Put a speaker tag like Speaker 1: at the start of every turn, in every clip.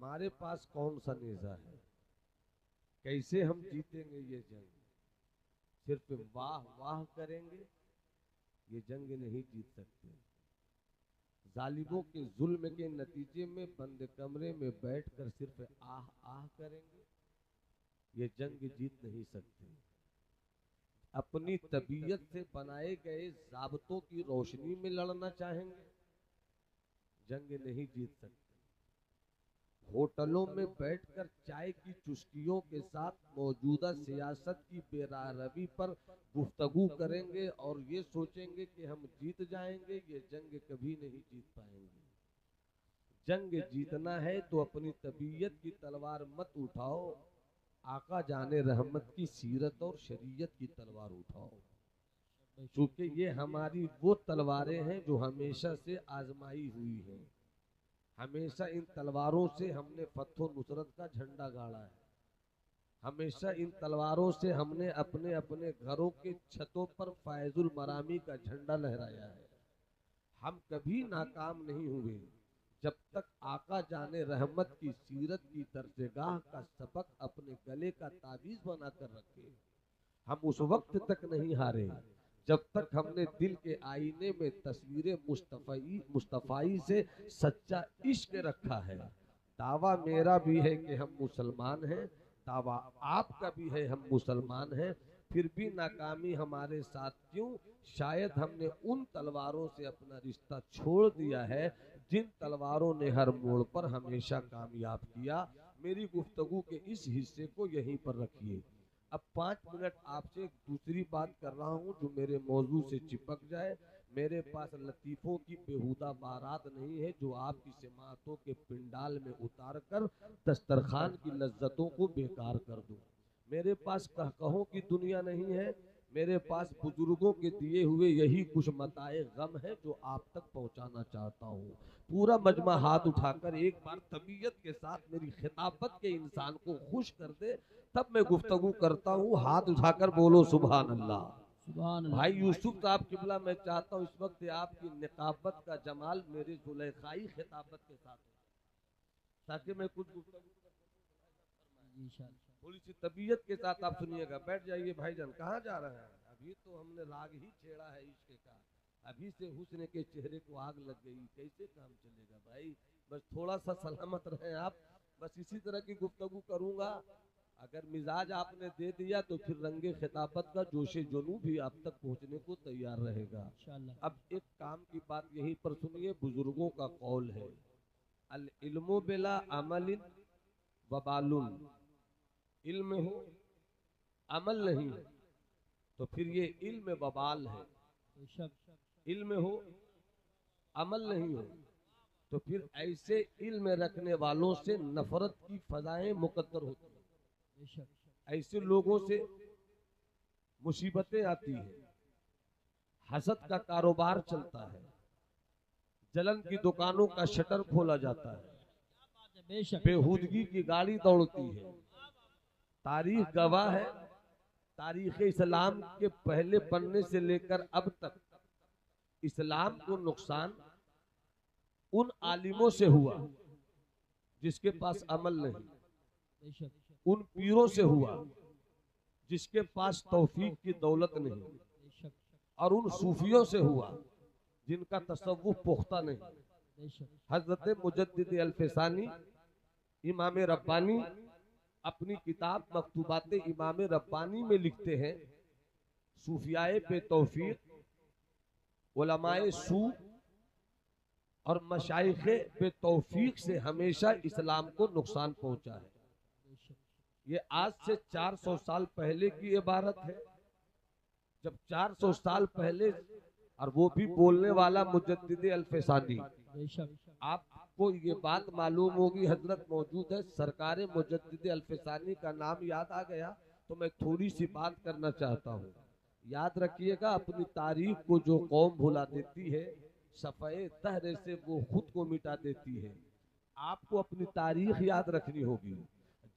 Speaker 1: हमारे पास कौन सा नेजा है, कैसे हम जीतेंगे ये जंग? सिर्फ वाह वाह करेंगे ये जंग नहीं जीत सकते। जालिमों के जुल्म के नतीजे में बंद कमरे में बैठकर सिर्फ आह आह करेंगे ये जंग जीत नहीं सकते। अपनी तबीयत से बनाए गए ज़ाब्तों की रोशनी में लड़ना चाहेंगे जंग नहीं जीत सकते। होटलों में बैठकर चाय की चुस्कियों के साथ मौजूदा सियासत की बेरारवी पर गुफ्तगू करेंगे और ये सोचेंगे कि हम जीत जाएंगे, ये जंग कभी नहीं जीत पाएंगे। जंग जीतना है तो अपनी तबीयत की तलवार मत उठाओ, आका जाने रहमत की सीरत और शरीयत की तलवार उठाओ, क्योंकि ये हमारी वो तलवारें हैं जो हमेशा से आजमाई हुई हैं। हमेशा इन तलवारों से हमने फतह नुसरत का झंडा गाड़ा है। हमेशा इन तलवारों से हमने अपने अपने घरों के छतों पर फैजुल मरामी का झंडा लहराया है। हम कभी नाकाम नहीं हुए जब तक आका जाने रहमत की सीरत की दर्जगाह का सबक अपने गले का ताबीज बनाकर रखे। हम उस वक्त तक नहीं हारे जब तक हमने दिल के आईने में तस्वीर मुस्तफ़ाई से सच्चा इश्क रखा है। दावा मेरा भी है कि हम मुसलमान हैं, दावा आपका भी है हम मुसलमान हैं, फिर भी नाकामी हमारे साथ क्यों? शायद हमने उन तलवारों से अपना रिश्ता छोड़ दिया है जिन तलवारों ने हर मोड़ पर हमेशा कामयाब किया। मेरी गुफ्तगू के इस हिस्से को यहीं पर रखिए। अब 5 मिनट आपसे एक दूसरी बात कर रहा हूँ जो मेरे मौजू से चिपक जाए। मेरे पास लतीफ़ों की बेहुदा बारात नहीं है जो आपकी समातों के पिंडाल में उतार कर दस्तरखान की लज्जतों को बेकार कर दूँ। मेरे पास कहकहों की दुनिया नहीं है, मेरे पास बुजुर्गों के दिए हुए यही कुछ मताए गम है जो आप तक पहुंचाना चाहता हूँ। पूरा मजमा हाथ उठाकर एक बार तबीयत के साथ मेरी खिताबत के इंसान को खुश कर दे, तब मैं गुफ्तगू करता हूँ। हाथ उठाकर बोलो सुभान अल्लाह।
Speaker 2: सुभान अल्लाह।
Speaker 1: भाई यूसुफ साहब किबला, मैं चाहता हूँ इस वक्त आपकी निकाबत का जमाल मेरे जुलेखाई खिताबत के साथ हो, ताकि मैं कुछ गुफ्तगू थोड़ी सी तबीयत के साथ आप सुनिएगा। बैठ जाइए भाईजान, कहाँ जा रहे हैं? अभी तो हमने राग ही छेड़ा है इश्क का, अभी से हुस्न के चेहरे को आग लग गई, कैसे काम चलेगा भाई? बस थोड़ा सा सलामत रहें आप, बस इसी तरह की गुफ्तगू करूंगा। अगर मिजाज आपने दे दिया तो फिर रंगे खिताबत का जोशे जुनू भी आप तक पहुंचने को तैयार रहेगा। अब एक काम की बात यहीं पर सुनिए, बुजुर्गों का कौल है, अल इल्मु बिला अमलिन वबालुन। इल्म हो अमल नहीं है तो फिर ये इल्म बबाल है। इल्म हो अमल नहीं हो तो फिर ऐसे इल्म रखने वालों से नफरत की फजाएं मुकद्दर होती हैं। ऐसे लोगों से मुसीबतें आती हैं, हसद का कारोबार चलता है, जलन की दुकानों का शटर खोला जाता है, बेहूदगी की गाड़ी दौड़ती है। तारीख गवाह है, तारीख इस्लाम के पहले पन्ने से लेकर अब तक इस्लाम को नुकसान उन आलिमों से हुआ जिसके पास अमल नहीं, उन पीरों से हुआ जिसके पास तौफीक की दौलत नहीं, और उन सूफियों से हुआ जिनका तसव्वुफ पुख्ता नहीं। हजरत मुजद्दिद अल-फसानी इमाम रब्बानी अपनी किताब मकतूबात इमाम रब्बानी में लिखते हैं, सूफियाए पे तौफीक, उलमाए सू और मशाइखे पे तौफीक से हमेशा इस्लाम को नुकसान पहुंचा है। ये आज से 400 साल पहले की इबारत है, जब 400 साल पहले, और वो भी बोलने वाला मुजद्दिद अल-फसानी। आपको ये बात मालूम होगी, हजरत मौजूद है, सरकार मुजद्दिद अल-फसानी का नाम याद आ गया तो मैं थोड़ी सी बात करना चाहता हूँ। याद रखिएगा, अपनी तारीख को जो कौम भुला देती है, सफ़े तहरे से वो खुद को मिटा देती है। आपको अपनी तारीख याद रखनी होगी।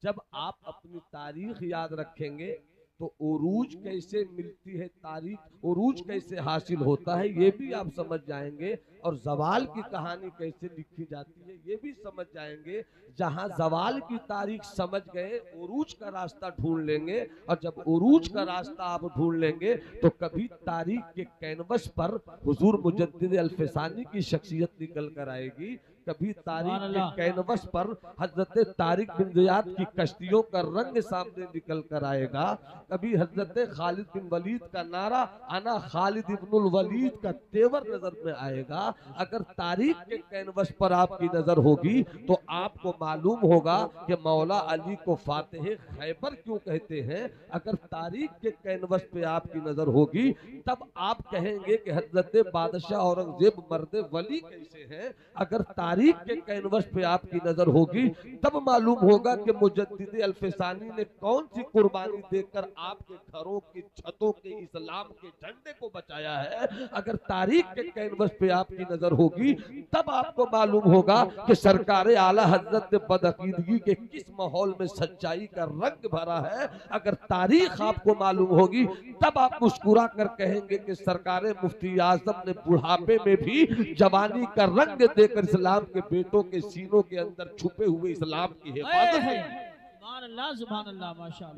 Speaker 1: जब आप अपनी तारीख याद रखेंगे तो उरूज कैसे मिलती है तारीख, उरूज कैसे हासिल होता है, ये भी आप समझ जाएंगे। और जवाल की कहानी कैसे लिखी जाती है ये भी समझ जाएंगे। जहां जवाल की तारीख समझ गए, उरूज का रास्ता ढूंढ लेंगे। और जब उरूज का रास्ता आप ढूंढ लेंगे तो कभी तारीख के कैनवस पर हुजूर मुजद्दिद अल्फसानी की शख्सियत निकल कर आएगी, कभी तारीख के कैनवस पर हजरत तारिक बिन ज़ियाद की कश्तियों का रंग सामने निकल कर आएगा, कभी हजरत खालिद बिन वलीद का नारा अना खालिद इब्नुल वलीद का तेवर नजर में आएगा। अगर तारीख के कैनवस पर आपकी नजर होगी तो आपको मालूम होगा कि मौला अली को फातेह खैबर क्यों कहते हैं। अगर तारीख के कैनवस पे आपकी नजर होगी तब आप कहेंगे कि हजरत बादशाह औरंगजेब मर्द वली कैसे हैं। अगर तारीख के कैनवस पे आपकी नजर होगी तब मालूम होगा कि मुजद्दिद अल्फसानी ने कौन सी कुर्बानी देकर आपके घरों की छतों के इस्लाम के झंडे को बचाया है। अगर तारीख के कैनवस पे आपकी नजर होगी तब आपको मालूम होगा कि सरकार आला हजरत ने बदअकीदगी के किस माहौल में सच्चाई का रंग भरा है। अगर तारीख आपको मालूम होगी तब आप मुस्कुरा कर कहेंगे कि सरकार मुफ्ती आजम ने बुढ़ापे में भी जवानी का रंग देकर इस्लाम के बेटों के सीनों के अंदर छुपे हुए इस्लाम की हिफाजत की।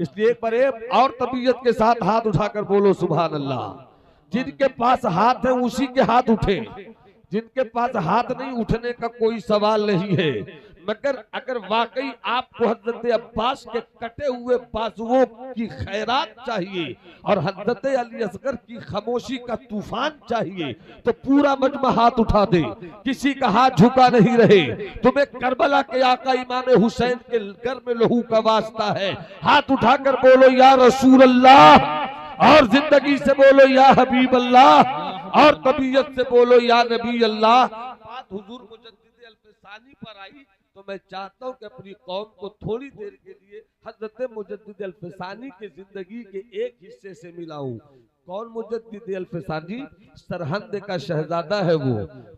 Speaker 1: इसलिए एक बार एक और तबीयत के साथ हाथ उठाकर बोलो सुभान अल्लाह। जिनके पास हाथ है उसी के हाथ उठे, जिनके पास हाथ नहीं उठने का कोई सवाल नहीं है। मगर अगर वाकई आपको हजरत अब्बास के कटे हुए बाजुओं की खैरात चाहिए और हजरत अली असगर की खामोशी का तूफान चाहिए तो पूरा मजमा हाथ उठा दे, किसी का हाथ झुका नहीं रहे। तुम्हें करबला के आका इमाम हुसैन के घर में लहू का वास्ता है, हाथ उठाकर बोलो या रसूल अल्लाह, और जिंदगी से बोलो या हबीब अल्लाह, और तबीयत से बोलो या नबी अल्लाह। बात हुजूर मुजद्दिद अल्फसानी पर आई तो मैं चाहता हूं कि अपनी कौम को थोड़ी देर के लिए हजरत मुजद्दिद अल्फसानी की जिंदगी के एक हिस्से से मिलाऊं। कौन मुजद्दिद अल्फसानी? सरहंद का शहजादा है वो।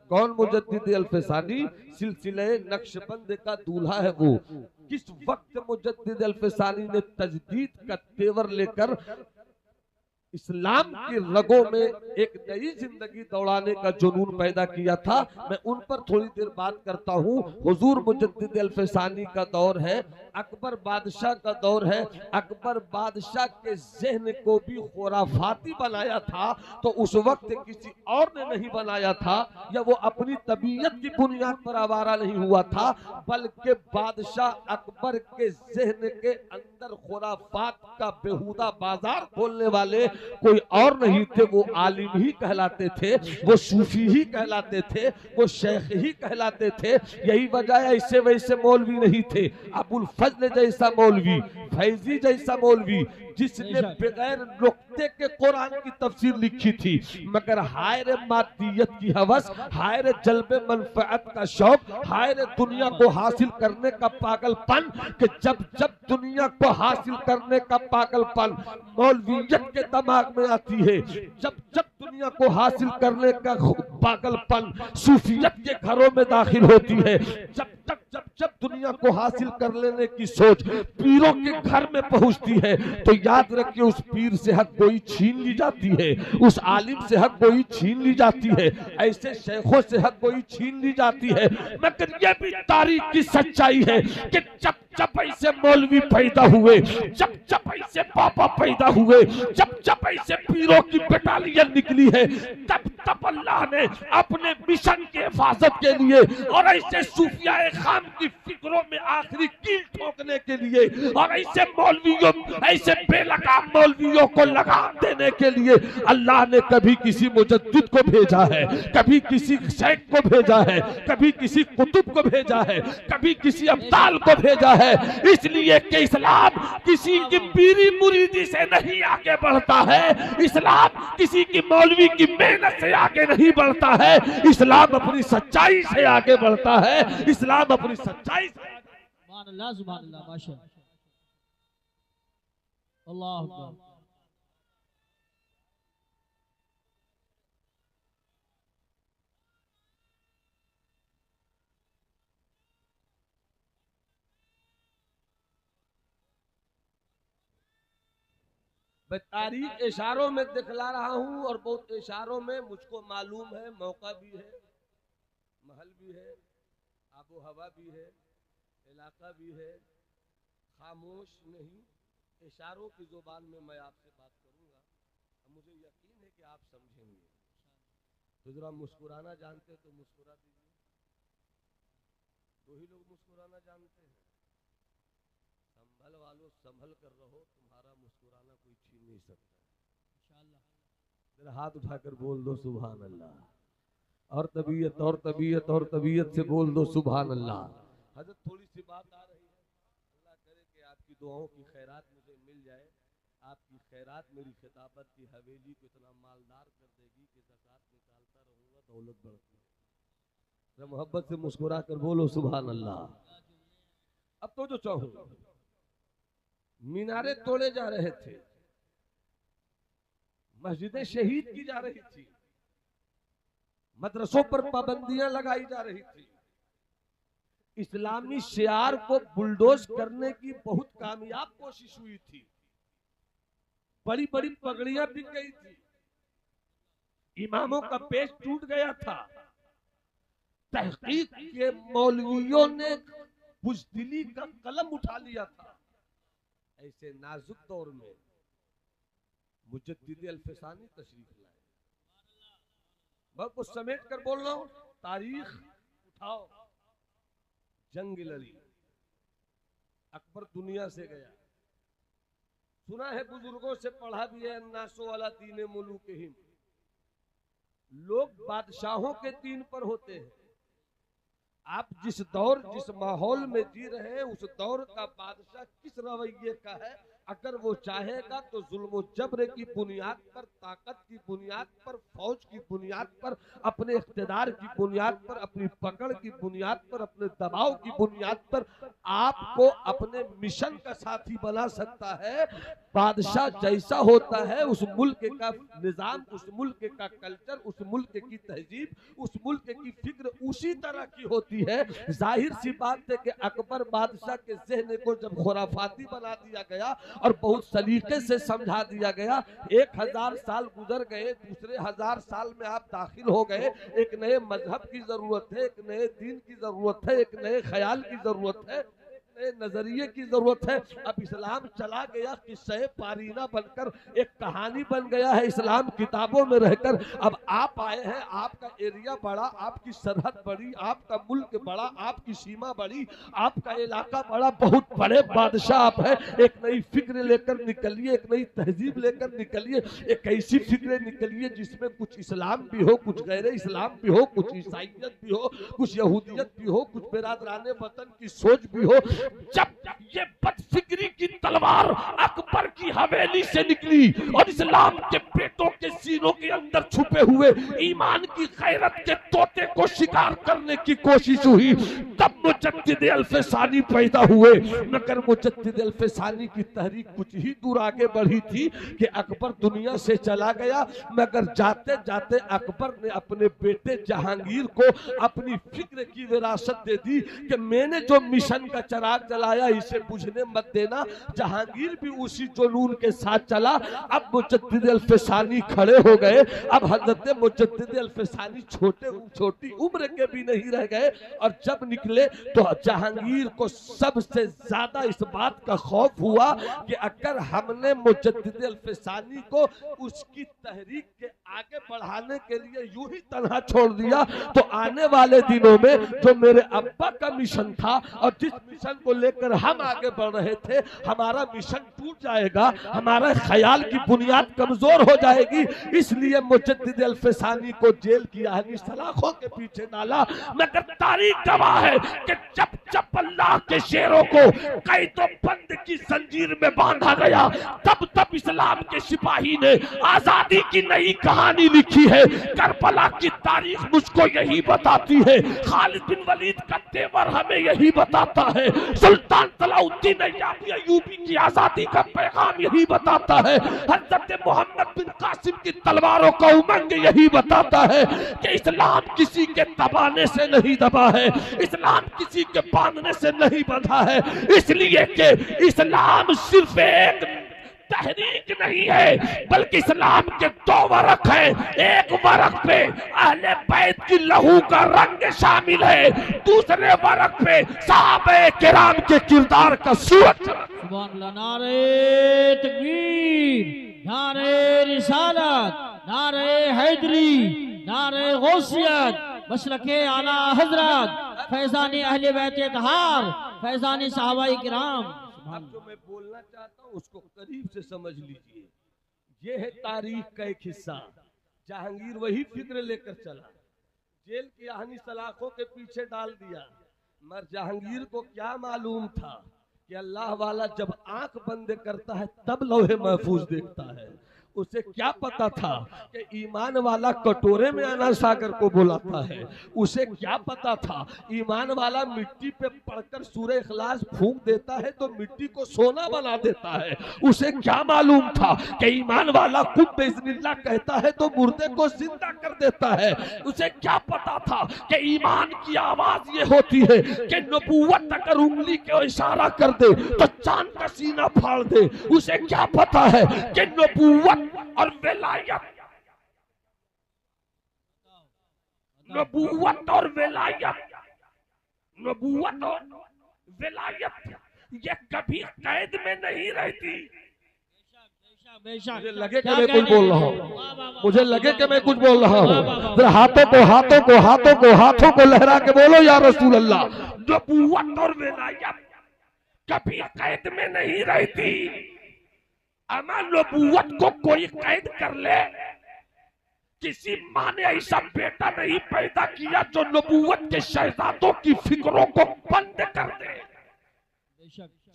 Speaker 1: कौन मुजद्दिद अल्फसानी? सिलसिले नक्शबंद का दूल्हा है वो। किस वक्त मुजद्दिद अल्फसानी ने तजदीद का तेवर लेकर इस्लाम की रगों में एक नई जिंदगी दौड़ाने का जुनून पैदा किया था, मैं उन पर थोड़ी देर बात करता हूँ। हुजूर मुजद्दिद अल्फसानी का दौर है, अकबर बादशाह का दौर है। अकबर बादशाह के ज़हन को भी खुराफाती बनाया था तो उस वक्त किसी और ने नहीं बनाया था, या वो अपनी तबीयत की बुनियाद पर आवारा नहीं हुआ था, बल्कि बादशाह अकबर के ज़हन के अंदर खुराफात का बेहुदा बाजार खोलने वाले कोई और नहीं थे। वो आलिम ही कहलाते थे, वो सूफी ही कहलाते थे, वो शेख ही कहलाते थे। यही वजह ऐसे वैसे मौलवी नहीं थे। अबुल फजल जैसा मौलवी, फैजी जैसा मौलवी, जिसने बगैर नुक्ते के कुरान की तफसीर लिखी थी, मगर हाय रे मादियत की हवस, हाय रे जल्बे मनफअत का शौक, हाय रे दुनिया को हासिल करने का पागलपन, कि जब जब दुनिया को हासिल करने का पागलपन मौलवियत के दिमाग में आती है, जब जब दुनिया को हासिल करने का पागलपन सूफियत के घरों में दाखिल होती है, जब जब दुनिया को हासिल कर लेने की सोच पीरों के घर में पहुंचती है, तो याद रखिए उस पीर से हक कोई छीन ली जाती है, उस आलिम से हक कोई छीन ली जाती है, ऐसे शेखों से हक कोई छीन ली जाती है। मगर यह भी तारीख की सच्चाई है कि जब जब ऐसे मौलवी पैदा हुए, जब जब ऐसे पापा पैदा हुए, जब जब ऐसे पीरों की बटालियन निकली है, तब तब अल्लाह ने अपने मिशन के हिफाजत के लिए और ऐसे सूफियाए खाम की फिक्रों में आखिरी कील ठोकने के लिए और ऐसे मौलवियों, ऐसे बेलगाम मौलवियों को लगाम देने के लिए अल्लाह ने कभी किसी मुजद्दिद को भेजा है, कभी किसी शेख को भेजा है, कभी किसी कुतुब को भेजा है, कभी किसी अब्दाल को भेजा है। इसलिए कि इस्लाम किसी की पीरी मुरीदी से नहीं आगे बढ़ता है, इस्लाम किसी की मौलवी की मेहनत से आगे नहीं बढ़ता है, इस्लाम अपनी सच्चाई से आगे बढ़ता है, इस्लाम अपनी सच्चाई से। सुभान अल्लाह, सुभान अल्लाह, माशाअल्लाह, अल्लाह अकबर। मैं तारीख इशारों में दिखला रहा हूं और बहुत इशारों में मुझको मालूम है, मौका भी है, महल भी है, आबो हवा भी है, इलाका भी है। खामोश नहीं, इशारों की जुबान में मैं आपसे बात करूंगा। मुझे यकीन है कि आप समझेंगे। तो जरा मुस्कुराना जानते तो मुस्कुरा दीजिए। दो ही लोग मुस्कुराना जानते हैं। संभल वालों, संभल कर रहो, तुम्हारा मुस्कुराना कोई छीन नहीं सकता इंशाअल्लाह। जरा हाथ उठाकर बोल दो सुभान अल्लाह। और तबीयत और तबीयत और तबीयत से बोल दो सुभान अल्लाह। हजरत थोड़ी सी बात आ रही है, अल्लाह करे कि आपकी दुआओं की खैरात मुझे मिल जाए। आपकी खैरात मेरी खिताबत की हवेली को इतना मालदार कर देगी कि ज़कात निकालता रहूंगा, दौलत बढ़ती है। जरा मोहब्बत से मुस्कुरा कर बोलो सुभान अल्लाह। अब तो जो चाहूं, मीनारे तोड़े जा रहे थे, मस्जिदें शहीद की जा रही थी, मदरसों पर पाबंदियां लगाई जा रही थी, इस्लामी शियार को बुलडोज करने की बहुत कामयाब कोशिश हुई थी, बड़ी बड़ी पगड़ियां बिक गई थी, इमामों का पेच टूट गया था, तहकीक के मौलवियों ने बुज़दिली का कलम उठा लिया था। ऐसे नाजुक दौर में मुजद्दिद अल-फिसानी तशरीफ लाए। मैं कुछ समेट कर बोल रहा हूं, तारीख उठाओ। जंग लड़ी, अकबर दुनिया से गया। सुना है, बुजुर्गों से पढ़ा भी है, अन्नासो वाला दीन मुलूकिहिम। लोग बादशाहों के दीन पर होते हैं। आप जिस दौर जिस माहौल में जी रहे हैं, उस दौर का बादशाह किस रवैये का है, अगर वो चाहेगा तो जुल्म जब्र की बुनियाद पर, ताकत की बुनियाद पर, फौज की बुनियाद पर, अपने इख्तिदार की बुनियाद पर, अपनी पकड़ की बुनियाद पर, अपने दबाव की बुनियाद पर आपको अपने मिशन का साथी बना सकता है। बादशाह जैसा होता है, उस मुल्क का निजाम, उस मुल्क का कल्चर, उस मुल्क की तहजीब, उस मुल्क की फिक्र उसी तरह की होती है। जाहिर सी बात है कि अकबर बादशाह के ज़हन को जब खुराफाती बना दिया गया और बहुत सलीके से समझा दिया गया, 1000 साल गुजर गए, दूसरे 1000 साल में आप दाखिल हो गए। एक नए मजहब की जरूरत है, एक नए दीन की जरूरत है, एक नए ख्याल की जरूरत है, नजरिए की जरूरत है। अब इस्लाम चला गया किस्से पारीना बनकर, एक कहानी बन गया है इस्लाम किताबों में रहकर। अब आप आए हैं, आपका एरिया बड़ा, आपकी सरहद बड़ी, आपका मुल्क बड़ा, आपकी सीमा बड़ी, आपका इलाका बड़ा, बहुत बड़े बादशाह आप है। एक नई फिक्र लेकर निकलिए, एक नई तहजीब लेकर निकलिए, एक ऐसी फिक्र निकलिए जिसमें कुछ इस्लाम भी हो, कुछ गैर इस्लाम भी हो, कुछ ईसाइयत भी हो, कुछ यहूदियत भी हो, कुछ बिरादराने वतन की सोच भी हो। जब ये बदफिक्री की तलवार अकबर की हवेली से निकली और इस्लाम के पेटों के सीनों के अंदर छुपे हुए ईमान की गैरत के तोते को शिकार करने की कोशिश हुई, तब मुजद्दिद अल-फिसानी पैदा हुए। मगर मुजद्दिद अल-फिसानी की तहरीक कुछ ही दूर आगे बढ़ी थी कि अकबर दुनिया से चला गया। मगर जाते जाते अकबर ने अपने बेटे जहांगीर को अपनी फिक्र की विरासत दे दी कि मैंने जो मिशन का चराग जलाया इसे बुझने मत देना। जहांगीर भी उसी जुनून के साथ चला। अब मुजद्दिद अल-फिसानी खड़े हो गए। अब हजरत मुजद्दिद अल-फिसानी छोटी उम्र के भी नहीं रह गए और जब निकले तो जहांगीर को सबसे ज्यादा इस बात का खौफ हुआ कि अगर हमने मुजद्दिद अल-फिसानी को उसकी तहरीक के आगे बढ़ाने के लिए यूं ही तन्हा छोड़ दिया तो आने वाले दिनों में जो मेरे अब्बा का मिशन था और जिस मिशन को लेकर हम आगे बढ़ रहे थे, हमारा मिशन टूट जाएगा, हमारा ख्याल की बुनियाद कमजोर हो जाएगी। इसलिए मुजद्दिद अल-फिसानी को जेल की आहनी सलाखों के पीछे डाला। मगर तारीख गवाह है कि जब जब अल्लाह के शेरों को कैदो बंद की जंजीर में बांधा गया, तब तब इस्लाम के सिपाही ने आजादी की नई कहानी लिखी है। करबला की तारीख मुझको यही बताती है, खालिद बिन वलीद का तेवर हमें यही बताता है, सुल्तान सलाउद्दीन अय्यूबी की आजादी का पैगाम यही बताता है, हजरत मोहम्मद बिन कासिम की तलवारों का उमंग यही बताता है कि इस्लाम किसी के दबाने से नहीं दबा है, इस्लाम किसी के बांधने से नहीं बंधा है। इसलिए कि इस्लाम सिर्फ एक
Speaker 2: तहरीक नहीं है, बल्कि इस्लाम के 2 वरक हैं। एक वरक पे अहले बैत की लहू का रंग शामिल है, दूसरे वरक पे सहाबे किराम के किरदार का सूरज।
Speaker 3: सुभान अल्लाह। नारे तकबीर, नारे रिसालत, नारे हैदरी, नारे गौसियत, मशरके आला हजरत, फैजानी अहले बैत तहार, फैजानी सहाबाए किराम।
Speaker 1: अब जो मैं बोलना चाहता हूँ उसको करीब से समझ लीजिए। ये है तारीख का एक हिस्सा। जहांगीर वही फिक्र लेकर चला, जेल की आहनी सलाखों के पीछे डाल दिया, मगर जहांगीर को क्या मालूम था कि अल्लाह वाला जब आंख बंद करता है तब लौहे महफूज देखता है। उसे क्या पता था कि ईमान वाला कटोरे में अना सागर को बुलाता है। उसे क्या पता था ईमान वाला मिट्टी पे पड़कर सूरह इखलास फूंक देता है तो मिट्टी को सोना बना देता है। उसे क्या मालूम था कि ईमान वाला कुब बिस्मिल्लाह कहता है तो मुर्दे को जिंदा कर देता है। उसे क्या पता था कि ईमान की आवाज ये होती है कि नबूवत अगर उंगली को इशारा कर दे तो चांद का सीना फाड़ दे। उसे क्या पता है कि नबूवत और विलायत, नबूवत और विलायत, नबूवत और विलायत ये कभी कैद में नहीं रहती। मुझे लगे कि मैं कुछ बोल रहा हूँ, मुझे लगे कि मैं कुछ बोल रहा हूँ। फिर हाथों को लहरा के बोलो या रसूल अल्लाह।
Speaker 2: नबूवत और विलायत कभी कैद में नहीं रहती। अमा नबूवत को कोई कैद कर ले, किसी माँ ने ऐसा बेटा नहीं पैदा किया जो नबूवत के शहजादों की फिक्रों को बंद कर दे।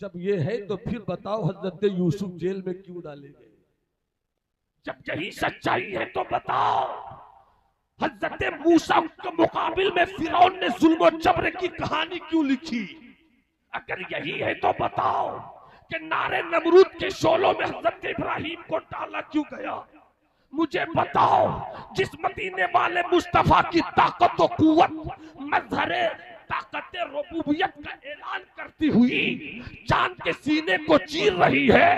Speaker 1: जब ये है तो फिर बताओ हजरत यूसुफ जेल में क्यों डाले गए?
Speaker 2: जब यही सच्चाई है तो बताओ हजरत मूसा के मुकाबिल में फिरौन ने जुल्म और जबर की कहानी क्यों लिखी? अगर यही है तो बताओ कि नारे नमरूद के शोलों में हजरत इब्राहिम को डाला क्यों गया? मुझे बताओ जिस मदीने वाले मुस्तफा की ताकत और कुव्वत मजहरे ताकत रबूबियत का ऐलान करती हुई चांद के सीने को चीर रही है,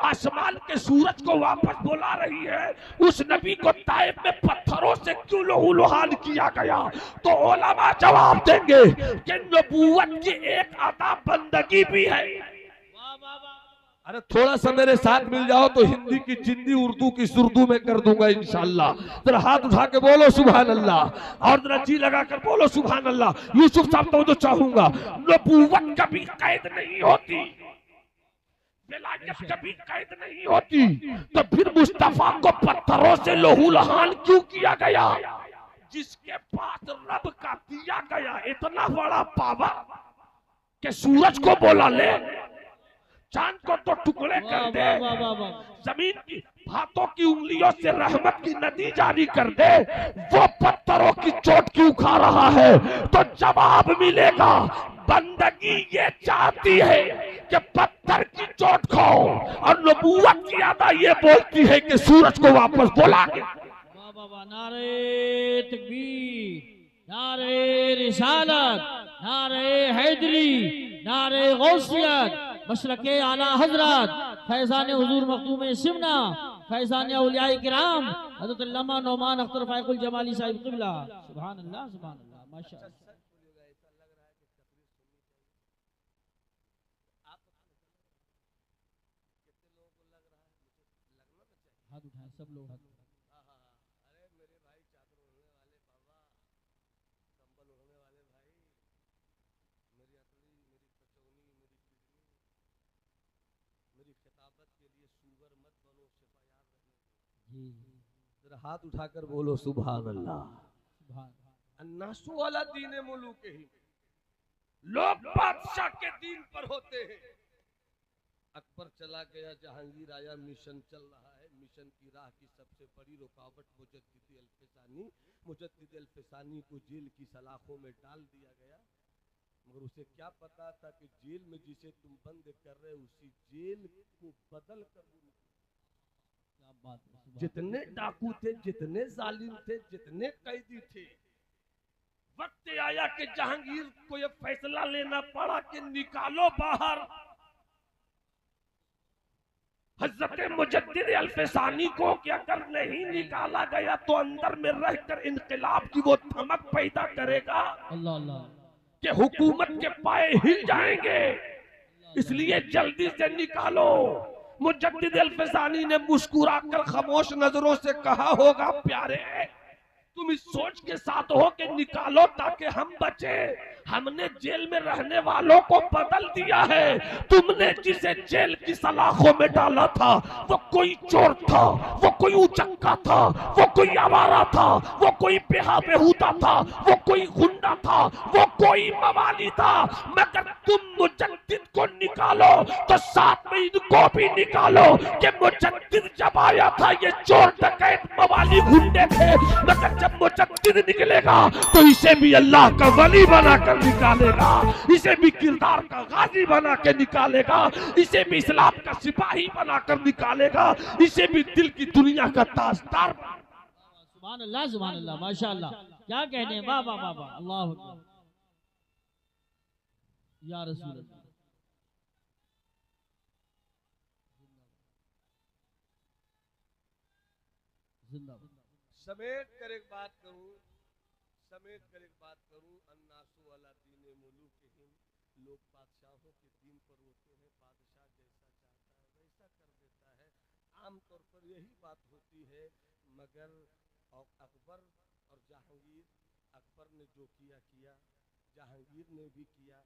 Speaker 2: आसमान के सूरज को वापस बुला रही है, उस नबी को ताइफ में पत्थरों से क्यों लहूलुहान किया गया? तो उलमा जवाब देंगे कि नबूवत की एक अदा बंदगी भी है।
Speaker 1: अरे थोड़ा सा मेरे साथ मिल जाओ तो हिंदी की जिंदी उर्दू की सुर्दू में कर दूंगा इंशाल्लाह। जरा हाथ उठा के बोलो सुभान अल्लाह और जरा जी लगा कर बोलो सुभान अल्लाह। यूसुफ साहब तो चाहूंगा
Speaker 2: नबूवत कभी कैद नहीं होती, विलायत कभी कैद नहीं होती, तो फिर मुस्तफा को पत्थरों से लहूलुहान क्यों किया गया? जिसके पास रब का दिया गया इतना बड़ा पावर कि सूरज को बोला ले, चांद को तो टुकड़े कर दे, जमीन की हाथों की उंगलियों से रहमत की नदी जारी कर दे, वो पत्थरों की चोट क्यों खा रहा है? तो जवाब मिलेगा बंदगी ये चाहती है कि पत्थर की चोट खाओ, और नबूवत की अदा ये बोलती है कि सूरज को वापस बुला के।
Speaker 3: नारे तकबीर, नारे रिसालत, नारे हैदरी, नारे गौसियत, मशरके आला हजरत, फैजान हुजूर मखदूम सिमना, फैजान औलियाए किराम हजरत अल्लामा नौमान अख्तर फायकुल जमाली साहिब क़िबला। सुभान अल्लाह, सुभान अल्लाह, माशाअल्लाह। हाथ उठाएं सब लोग, हाथ उठाएं।
Speaker 1: अरे मेरे भाई चादर ओढ़ने वाले बाबा, कंबल ओढ़ने वाले भाई, मेरी अतली, मेरी पचौनी, मेरी किडनी, मेरी खिताबत के लिए सूगर मत बनो, सिफायार रहने दो। जरा हाथ उठाकर बोलो सुभान अल्लाह। अन्नासु वाला दीन मुलूक ही, लोग बादशाह के दीन पर होते हैं। अकबर चला गया, जहांगीर आया, मिशन चल रहा है। मिशन की राह की सबसे बड़ी रुकावट मुजद्दिद अल-फिसानी, मुजद्दिद अल-फिसानी को जेल की सलाखों में डाल दिया गया। मगर उसे क्या पता था कि जेल में जिसे तुम बंद कर रहे उसी जेल को बदल कर, जितने डाकू थे, जितने जालिम थे, जितने कैदी थे, वक्त आया कि जहांगीर को यह फैसला लेना पड़ा कि निकालो बाहर
Speaker 2: हजरत मुजद्दिद अल्फसानी को कि अगर नहीं निकाला गया तो अंदर में रहकर इनकलाब की वो धमक पैदा करेगा
Speaker 3: अल्लाह अल्लाह
Speaker 2: कि हुकूमत के पाए हिल जाएंगे, इसलिए जल्दी से निकालो। मुजद्दिद अल्फसानी ने मुस्कुराकर खामोश नजरों से कहा होगा, प्यारे तुम इस सोच के साथ हो कि निकालो ताकि हम बचे। हमने जेल में रहने वालों को बदल दिया है। तुमने जिसे जेल की सलाखों में डाला था वो कोई चोर था, वो कोई उचक्का था, वो कोई आवारा था, वो कोई बेहुदा था, वो कोई गुंडा था, वो कोई मवाली था। मगर तुम मुजद्दिद को निकालो तो साथ में इनको भी निकालो कि मुजद्दिद जब आया था ये चोर डकैत मवाली गुंडे थे, मगर जब मुजद्दिद निकलेगा तो इसे भी अल्लाह का वली बनाकर निकालेगा, इसे भी किरदार का गाजी बना के निकालेगा, इसे भी इस्लाम का सिपाही बनाकर निकालेगा, इसे भी दिल की दुनिया का ताजदार।
Speaker 3: सुभान अल्लाह माशाअल्लाह, क्या कहने, वाह वाह वाह वाह, अल्लाह अकबर या रसूल अल्लाह।
Speaker 1: समेट कर एक बात करूं, अन्नासु अला दीने मुलूकिहिम, लोग बादशाहों के दीन पर होते हैं, बादशाह जैसा चाहता है वैसा कर देता है, आमतौर पर यही बात होती है। मगर अकबर और जहांगीर, अकबर ने जो किया किया, जहांगीर ने भी किया,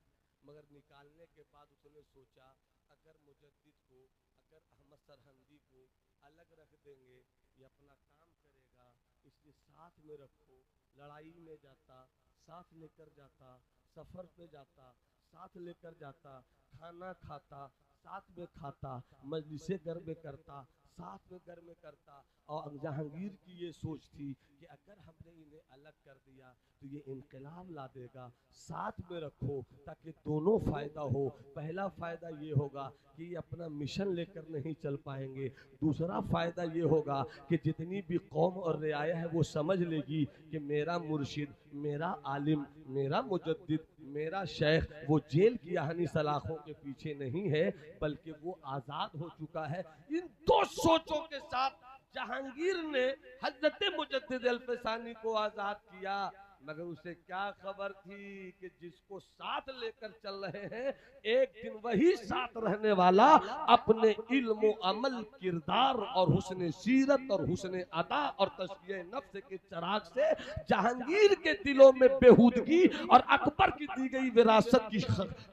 Speaker 1: मगर निकालने के बाद उसने सोचा अगर मुजद्दिद को, अगर अहमद सरहंदी को अलग रख देंगे ये अपना काम करेगा, इसलिए साथ में रखो। लड़ाई में जाता साथ लेकर जाता, सफर पे जाता साथ लेकर जाता, खाना खाता साथ में खाता, मजलिसे घर में करता साथ में घर में करता। और जहांगीर की ये सोच थी कि अगर हमने इन्हें अलग कर दिया तो ये इनकलाब ला देगा, साथ में रखो ताकि दोनों फायदा हो। पहला फायदा ये होगा कि ये अपना मिशन लेकर नहीं चल पाएंगे, दूसरा फायदा ये होगा कि जितनी भी कौम और रियाया है वो समझ लेगी कि मेरा मुर्शिद, मेरा आलिम, मेरा मुजद्दिद, मेरा शेख वो जेल की यहानी सलाखों के पीछे नहीं है बल्कि वो आज़ाद हो चुका है। इन दो सोचों के साथ जहांगीर ने हजरत मुजद्दिद अल्फसानी को आज़ाद किया, मगर उसे क्या खबर थी कि जिसको साथ लेकर चल रहे हैं एक दिन वही साथ रहने वाला अपने इल्म अमल, किरदार और हुस्न सीरत और हुस्न अदा और तस्किये नफ्स के चिराग से जहांगीर के दिलों में बेहूदगी और अकबर की दी गई विरासत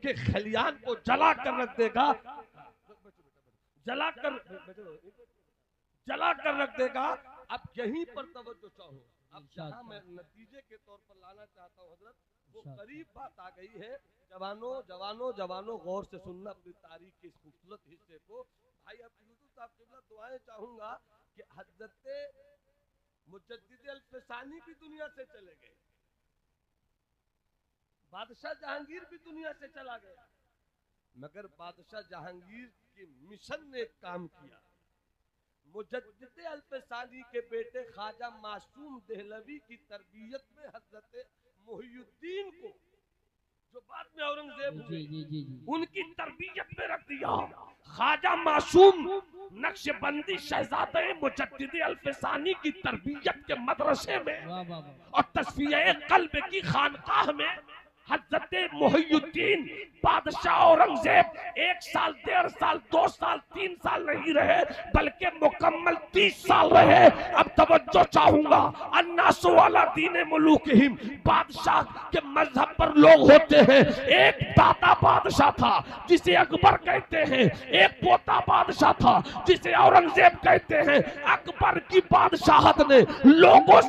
Speaker 1: के खलियान को जला कर रख देगा, जला कर रख देगा। अब यहीं पर तवज्जो चाहो, अब जहां मैं नतीजे के तौर पर लाना चाहता हूँ हजरत, वो करीब बात आ गई है। जवानों गौर से सुनना अपनी तारीख के इस खूबसूरत हिस्से को। भाई अब यूसुफ साहब किबला दुआएं चाहूंगा कि हजरत मुजद्दिद अल्फसानी भी दुनिया से चले गए, बादशाह जहांगीर भी दुनिया से चला गया, मगर बादशाह जहांगीर के मिशन ने एक काम किया। मुजद्दिद अल्फसानी के बेटे ख्वाजा मासूम देहलवी की तरबियत में हजरत मुहियुद्दीन को, जो बाद में औरंगजेब हुए, उनकी तरबियत में रख दिया। ख्वाजा मासूम नक्शबंदी शहजादे मुजद्दिद अल्फसानी की तरबियत के मदरसे में और तस्फिया कल्ब की खानकाह में हजरत मुहियुद्दीन बादशाह औरंगजेब 1 साल, 1.5 साल, 2 साल, 3 साल नहीं रहे बल्कि मुकम्मल 30 साल रहे। अब तवज्जो चाहूंगा, अन्नासु अला दीने मुलूकिहिम, बादशाह के मजहब पर लोग होते हैं। एक दाता बादशाह था जिसे अकबर कहते हैं, एक पोता बादशाह था जिसे औरंगजेब कहते हैं। अकबर की बादशाहत ने लोगों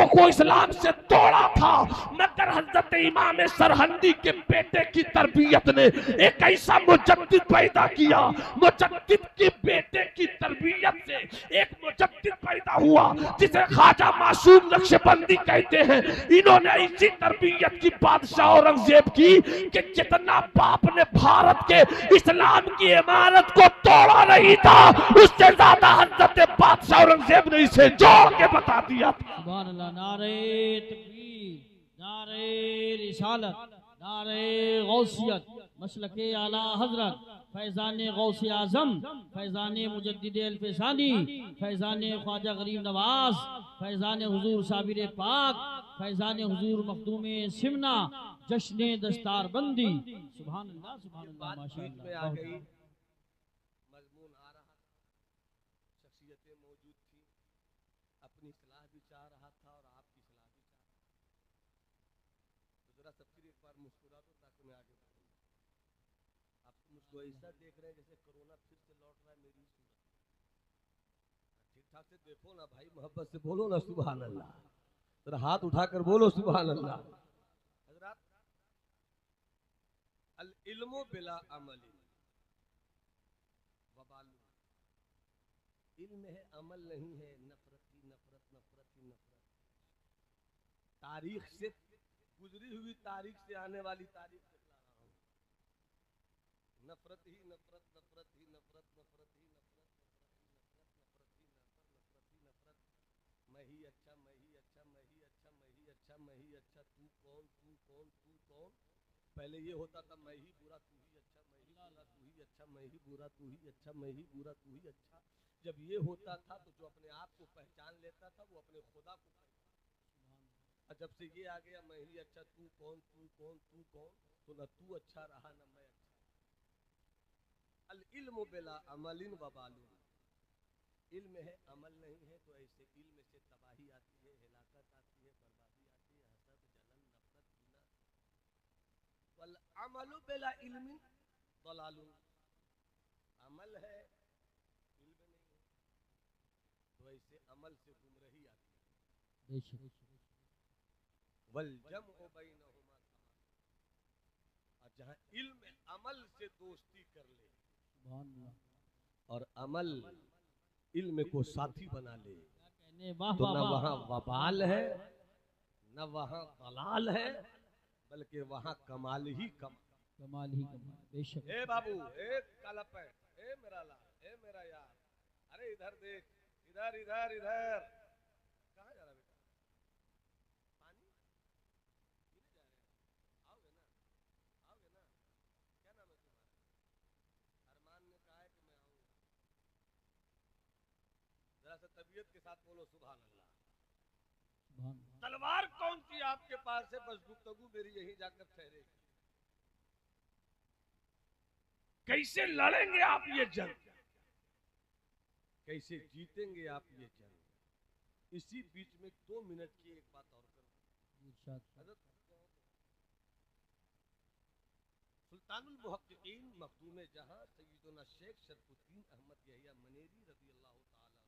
Speaker 1: को इस्लाम से तोड़ा था, मगर हजरत इमाम सरहंदी के बेटे की तरबियत ने एक ऐसा मुजद्दिद पैदा किया। मुजद्दिद के बेटे की तरबियत से एक मुजद्दिद पैदा हुआ जिसे ख्वाजा मासूम नक्शबंदी कहते हैं। इन्होंने इसी तरबियत की बादशाह औरंगजेब की कि जितना बाप ने भारत के इस्लाम की इमारत को तोड़ा नहीं था, उससे ज्यादा हजरत बादशाह औरंगजेब ने इसे जोड़ के बता दिया था।
Speaker 3: सुभान अल्लाह, नारे तकबीर, नारे रिसालत, नारे गौसियत, मसलके आला हजरत, फैजान गौसे आजम, फैजान मुजद्दिद अल्फसानी, फैजान ख्वाजा गरीब नवाज, फैजान हुजूर साबिर पाक, फैजान हुजूर मखदूम सिमना, जश्न दस्तार बंदी। सुभान अल्लाह, सुभान अल्लाह, माशाअल्लाह।
Speaker 1: में आ गई, मजमून आ रहा, शख्सियतें मौजूद थी, अपनी सलाह भी चाह रहा था और आपकी सलाह भी चाह रहा था। तो जरा सब फिर एक बार मुस्कुरा दो ताकि मैं आगे बढ़ूँ। आप मुझको ऐसा देख रहे हैं जैसे कोरोना फिर से लौट रहा है मेरी सूरत। ठीक ठाक से देखो ना भाई, मोहब्बत से बोलो ना सुभान अल्लाह, जरा हाथ उठाकर बोलो सुभान अल्लाह। हजरात, अल इल्मु बिला अमली वबालु, इल्म है अमल नहीं है, नफरत ही नफरत, नफरत ही नफरत। तारीख से गुजरी हुई तारीख से आने वाली तारीख दिखला रहा हूँ। नफरत ही नफरत, नफरत ही नफरत, नफरत ही नफरत, नफरत ही नफरत, नफरत ही नफरत, मैं ही अच्छा, मैं ही अच्छा, मैं ही अच्छा, मैं ही अच्छा, मैं ही अच्छा, तू कौन, तू कौन, तू कौन। पहले ये होता था मैं ही बुरा तू ही अच्छा, मैं ही बुरा तू ही अच्छा, मैं ही बुरा तू ही अच्छा, मैं ही बुरा तू ही अच्छा। जब ये होता था तो जो अपने आप को पहचान लेता था वो अपने खुदा को पहचान। और जब से ये आ गया मैं ही अच्छा, तू कौन, तू कौन, तू कौन, तो न तू अच्छा रहा न मैं अच्छा। अल इल्मु बिला अमलिन वबालुन, इल्म है अमल नहीं है तो ऐसे इल्म से तबाही आती है, हिलाकत आती है, बर्बादी आती है, हसद, जलन, नफरत, कीना। वल अमलु बिला इल्मिन दलालुन, अमल है इल्म नहीं है तो ऐसे अमल से गुमराही आती है। वल जमउ बैनहुमा, और जहां इल्म अमल से दोस्ती कर ले और अमल इल्म को साथी बना ले तो न वहां वबाल है न वहां दलाल है, बल्कि वहां कमाल ही कमाल
Speaker 3: ही कमाल। बेशक।
Speaker 1: ए बाबू, ए काला पैंट, ए मेरा लाल, ए मेरा यार, अरे इधर देख, इधर इधर इधर, कहाँ जा रहा बेटा? पानी पीने जा रहे हैं? आओगे ना, आओगे ना? क्या नाम है तुम्हारा? अरमान ने कहा है कि मैं आऊंगा। जरा सा तबीयत के साथ बोलो सुभान अल्लाह। तलवार कौन सी आपके पास है, बस गुफ्तगू मेरी यहीं जाकर ठहरेगी।
Speaker 2: कैसे लड़ेंगे आप ये जंग,
Speaker 1: कैसे जीतेंगे आप ये जंग। इसी बीच में 2 मिनट की एक बात और करूं। सुल्तानुल मुहक्किकीन मखदूम जहां सय्यदुना शेख शरफुद्दीन अहमद यहिया मनेरी रज़ी अल्लाह ताला अन्हु,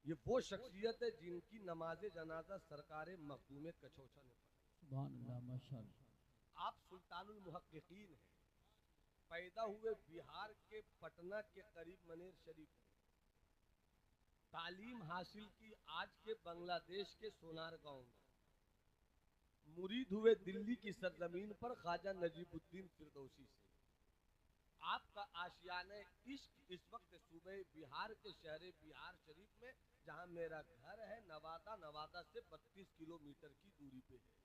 Speaker 1: ये वो शख्सियत है जिनकी नमाज जनाजा सरकार मखदूम कछोछा ने पढ़ी।
Speaker 3: सुभान अल्लाह, माशाअल्लाह।
Speaker 1: आप सुल्तानुल मुहक्किकीन हैं, पैदा हुए बिहार के पटना के करीब मनेर शरीफ में, तालीम हासिल की आज के बांग्लादेश के सोनार गांव में, मुरीद हुए दिल्ली की सरजमीन पर ख्वाजा नजीबुद्दीन फिरदौसी से। आपका आशियाने इश्क इस वक्त सूबे बिहार के शहर बिहार शरीफ में, जहां मेरा घर है, नवादा, नवादा से 32 किलोमीटर की दूरी पे है।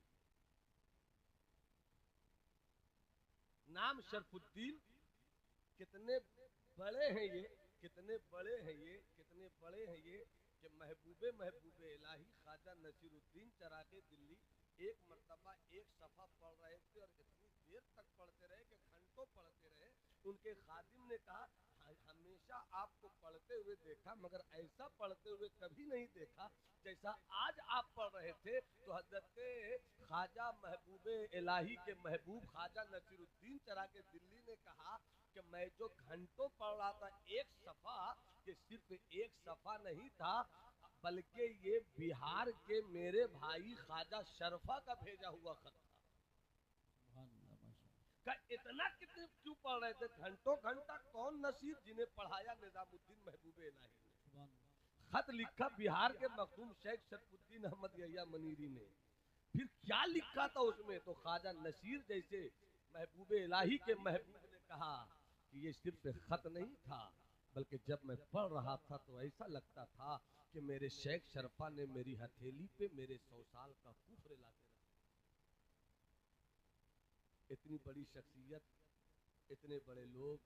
Speaker 1: नाम शरफुद्दीन, कितने बड़े हैं ये, कितने बड़े हैं ये, कितने बड़े हैं ये कि महबूबे इलाही ख्वाजा नसीरुद्दीन चरागे दिल्ली एक मर्तबा एक सफ़ा पढ़ रहे थे और इतनी देर तक पढ़ते रहे कि घंटों पढ़ते रहे। उनके खादिम ने कहा हमेशा आपको पढ़ते हुए देखा मगर ऐसा पढ़ते हुए कभी नहीं देखा जैसा आज आप पढ़ रहे थे। तो हजरत ख्वाजा महबूबे इलाही के महबूब ख्वाजा नसीरुद्दीन चरागे दिल्ली ने कहा कि मैं जो घंटों पढ़ रहा था एक सफ़ा, ये सिर्फ एक सफ़ा नहीं था बल्कि ये बिहार के मेरे भाई ख्वाजा शरफा का भेजा हुआ खत था। का इतना कितने क्यों पढ़ रहे थे? घंटों घंटा कौन नसीर जिन्हें पढ़ाया निजामुद्दीन महबूबे इलाही ने। खत लिखा बिहार के मखदूम शेख शरफुद्दीन अहमद यहिया मनीरी ने। फिर क्या लिखा था उसमें? तो ख्वाजा नसीर जैसे महबूबे इलाही के महबूब ने कहा कि ये सिर्फ खत नहीं था बल्कि जब मैं पढ़ रहा था तो ऐसा लगता था कि मेरे शेख शरफा ने मेरी हथेली पे मेरे 100 साल का कुफ्र लाके रखा। इतनी बड़ी शख्सियत इतने बड़े लोग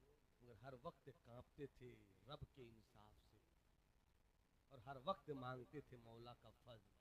Speaker 1: मगर हर वक्त कांपते थे रब के इंसाफ से और हर वक्त मांगते थे मौला का फजल।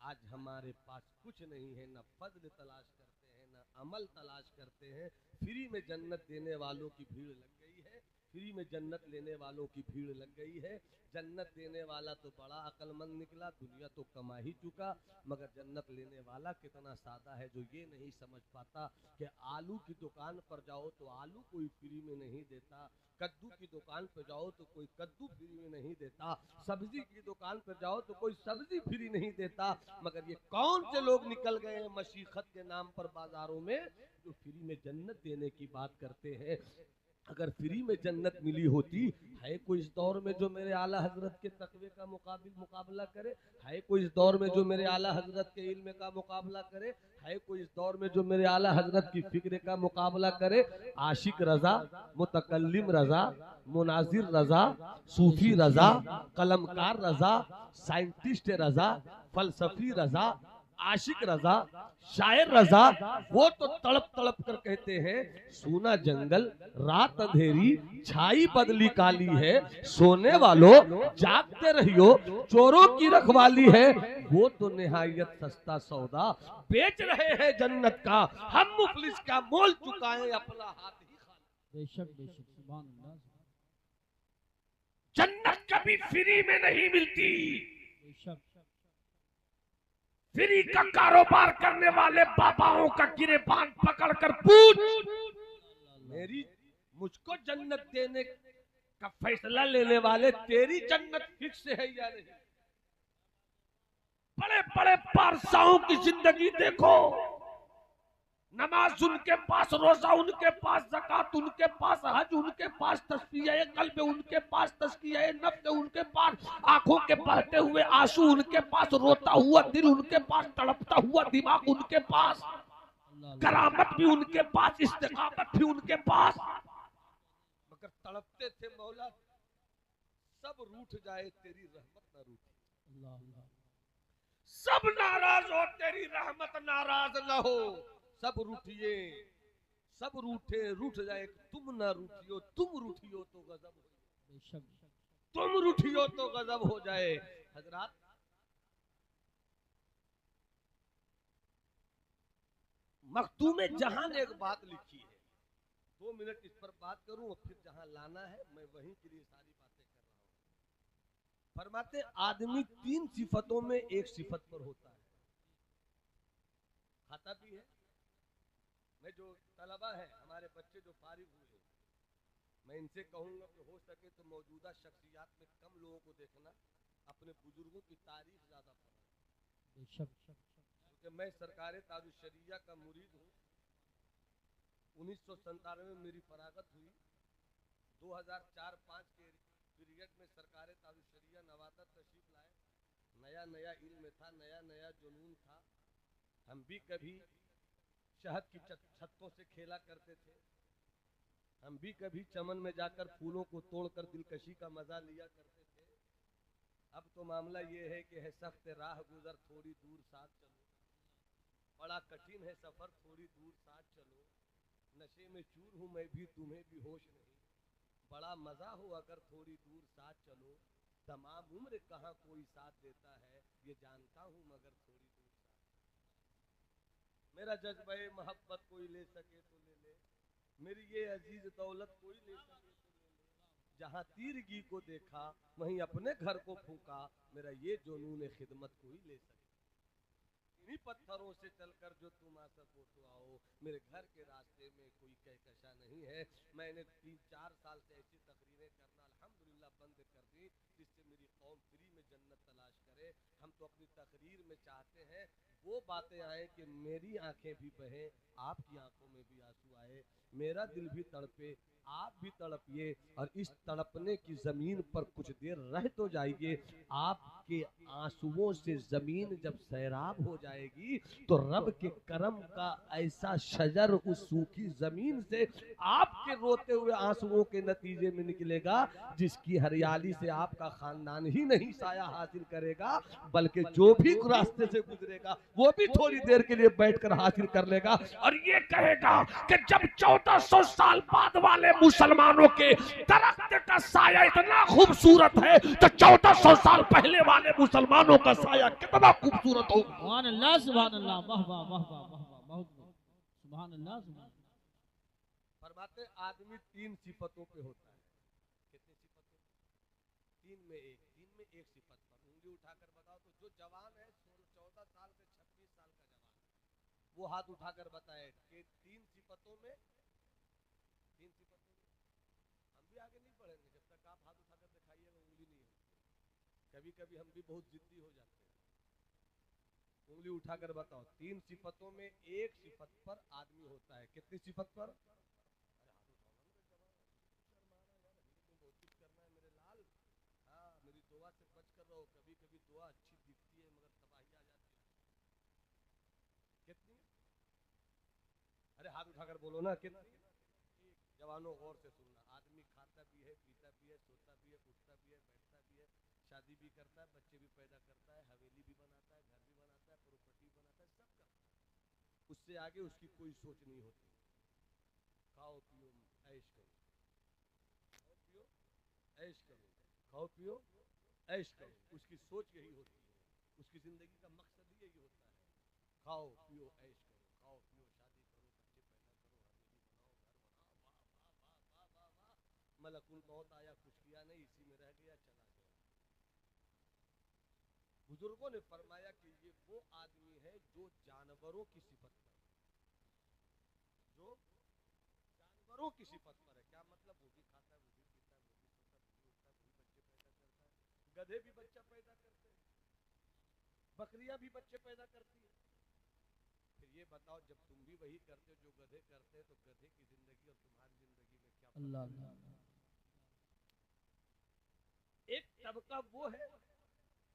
Speaker 1: आज हमारे पास कुछ नहीं है, न फजल तलाश करते हैं न अमल तलाश करते हैं। फ्री में जन्नत देने वालों की भीड़ लग गई है, फ्री में जन्नत लेने वालों की भीड़ लग गई है। जन्नत देने वाला तो बड़ा अक्लमंद निकला, दुनिया तो कमा ही चुका, मगर जन्नत लेने वाला कितना सादा है जो ये नहीं समझ पाता कि आलू की दुकान पर जाओ तो आलू कोई फ्री में नहीं देता, कद्दू की दुकान पर जाओ तो कोई कद्दू फ्री में नहीं देता, सब्जी की दुकान पर जाओ तो कोई सब्जी फ्री नहीं देता। मगर ये कौन से लोग निकल गए हैं मशीखत के नाम पर बाजारों में जो फ्री में जन्नत देने की बात करते हैं। अगर फ्री में जन्नत मिली होती, है कोई इस दौर में जो मेरे आला हजरत के तकवे का मुकाबला करे? है कोई इस दौर में जो मेरे आला हजरत के इल्म का मुकाबला करे? है कोई इस दौर में जो मेरे आला हजरत की फिक्र का मुकाबला करे? आशिक रजा, मुतकल्लिम रजा, मुनाजिर रजा, सूफी रजा, कलमकार रजा, साइंटिस्ट रजा, फलसफी रजा, आशिक रजा, शायर रजा, वो तो तड़प तड़प कर कहते हैं सोना जंगल रात अंधेरी छाई बदली काली है, सोने वालों जागते रहियो चोरों की रखवाली है। वो तो निहायत सस्ता सौदा बेच रहे हैं जन्नत का, हम मुफलिस का मोल चुकाएं अपना हाथ ही खाली।
Speaker 3: बेशक बेशक, सुभान अल्लाह।
Speaker 2: जन्नत कभी फ्री में नहीं मिलती।
Speaker 3: बेशक
Speaker 2: फ्री का कारोबार करने वाले बाबाओं का गिरेबान पकड़कर पूछ,
Speaker 1: मेरी मुझको जन्नत देने का फैसला लेने वाले तेरी जन्नत फिक्स है या नहीं?
Speaker 2: बड़े बड़े पारसाओं की जिंदगी देखो, नमाज उनके पास, रोजा उनके पास, ज़कात उनके पास, हज उनके पास, तस्बीह कल्ब उनके पास, तज़किया नफ्स उनके पास, आंखों के बहते हुए आंसू उनके पास, रोता हुआ दिल उनके पास, तड़पता हुआ दिमाग उनके पास, करामत भी उनके पास, इस्तिकामत भी उनके पास।
Speaker 1: मगर तड़पते थे मौला सब रूठ जाए तेरी रहमत ना रूठे, सब नाराज हो तेरी रहमत नाराज ना हो। सब रूठिए सब रूठे रूठ जाए, तुम ना रूठियो, तुम रूठियो तो गजब हो, तुम रूठियो तो गजब हो जाए। हजरात मखतूम जहां ने एक बात लिखी है, 2 मिनट इस पर बात करूं और फिर जहां लाना है मैं वहीं के लिए सारी बातें कर रहा हूं। फरमाते आदमी 3 सिफतों में एक सिफत पर होता है, खाता भी है। मैं जो तलबा है हमारे बच्चे जो फारिग हुए, मैं इनसे कहूंगा कि हो सके तो मौजूदा शख्सियात में कम लोगों को देखना, अपने बुजुर्गों की तारीफ ज्यादा पढ़ना। क्योंकि मैं सरकार ताजुश शरिया का मुरीद हूँ। 1997 में मेरी फरागत हुई। 2004-5 के पीरियड में सरकार ताजुश शरिया नवादा तशरीफ लाए। नया नया इल्म था, नया नया जुनून था। हम भी कभी शहद की छत्तों से खेला करते थे, हम भी कभी चमन में जाकर फूलों को तोड़कर दिलकशी का मजा लिया करते थे। अब तो मामला ये है कि है सख्त राह गुजर थोड़ी दूर साथ चलो, बड़ा कठिन है सफर थोड़ी दूर साथ चलो, नशे में चूर हूँ मैं भी तुम्हें भी होश नहीं, बड़ा मजा हो अगर थोड़ी दूर साथ चलो, तमाम उम्र कहाँ कोई साथ देता है ये जानता हूँ मगर थोड़ी दूर साथ। मेरा जज्बे मोहब्बत कोई ले सके तो ले ले, मेरी ये अजीज दौलत कोई ले सके तो ले ले, जहाँ तीरगी को देखा वहीं अपने घर को फूका, मेरा ये जुनून खिदमत कोई ले सके। इन्हीं पत्थरों से चलकर जो तुम आ सको तो आओ, मेरे घर के रास्ते में कोई कहकशा नहीं है। मैंने 3-4 साल से ऐसी तकरीरें करना अल्हम्दुलिल्लाह बंद कर दी जिससे मेरी कौम फ्री में जन्नत तलाश करे। हम तो अपनी तकरीर में चाहते हैं वो बातें आए कि मेरी आंखें भी बहें, आपकी आंखों में भी आंसू आए, मेरा दिल भी तड़पे, आप भी तड़पिए, और इस तड़पने की जमीन पर कुछ देर रह तो जाइए। आपके आंसुओं से जमीन जब सैराब हो जाए जाएगी तो रब के करम का ऐसा शजर उस सूखी जमीन से आपके रोते हुए आंसुओं के नतीजे में निकलेगा, जिसकी हरियाली से आपका खानदान ही नहीं साया हासिल करेगा, बल्कि जो भी रास्ते से गुजरेगा वो भी थोड़ी देर के लिए बैठकर हासिल कर लेगा।
Speaker 2: और ये कहेगा कि जब 1400 साल बाद वाले मुसलमानों के दरख्त का साया इतना खूबसूरत है तो 1400 साल पहले वाले मुसलमानों का साया कितना खूबसूरत होगा।
Speaker 3: सुभान अल्लाह, सुभान अल्लाह, वाह वाह वाह वाह वाह वाह, बहुत सुभान अल्लाह, सुभान अल्लाह।
Speaker 1: फरमाते आदमी 3 सिफतों पे होता है। कितनी सिफतों? 3 में एक सिफत पर उंगली उठाकर बताओ तो जो जवान है 14 साल से 26 साल का जवान, वो हाथ उठाकर बताए कि 3 सिफतों में हम भी आगे नहीं बढ़ेंगे जब तक आप हाथ उठाकर दिखाइएगा, उंगली नहीं होती। कभी कभी हम भी बहुत जिद्दी हो जाते हैं। उंगली उठाकर बताओ 3 सिफतों में एक सिफत पर आदमी होता है। कितनी सिफत पर? मेरी दुआ से बच कर रहो, कभी कभी दुआ अच्छी दिखती है मगर तबाही आ जाती है। कितनी? अरे हाथ उठाकर बोलो ना। कितनी? जवानों गौर से सुनना। आदमी खाता भी है, पीता भी है, सोता भी है, उठता भी है, बैठता भी है, शादी भी करता है, बच्चे भी पैदा करता है, हवेली भी बनाता है, घर भी बनाता है, प्रॉपर्टी भी बनाता है, सब करता है। उससे आगे उसकी कोई सोच नहीं होती। खाओ पियो ऐश करो, खाओ पियो ऐश करो, खाओ पियो ऐश करो, उसकी सोच यही होती है। उसकी जिंदगी का मकसद ही यही होता है, खाओ पियो ऐश करो, खाओ पियो शादी करो, बच्चे पैदा करो, हवेली बनाओ, घर बनाओ, वाह वाह वाह वाह वाह। मलकुल मौत आया, कुछ किया नहीं, इसी में रह गया, चला गया। बुजुर्गों ने फरमाया कि ये वो आदमी है जो जानवरों की सिफत पर, जो जानवरों की सिफत पर है। क्या मतलब? वो भी खाता है, वो भी पीता है, वो भी सोता है, वो भी उठता है, वो भी बच्चे पैदा करता है, गधे भी बच्चा पैदा करते हैं, बकरियां भी बच्चे पैदा करती है। फिर ये बताओ जब तुम भी वही करते हो जो गधे करते हैं तो गधे की जिंदगी और तुम्हारी जिंदगी में क्या
Speaker 3: अल्लाह
Speaker 1: फर्क है?
Speaker 3: अल्लाह।
Speaker 1: एक तबका वो है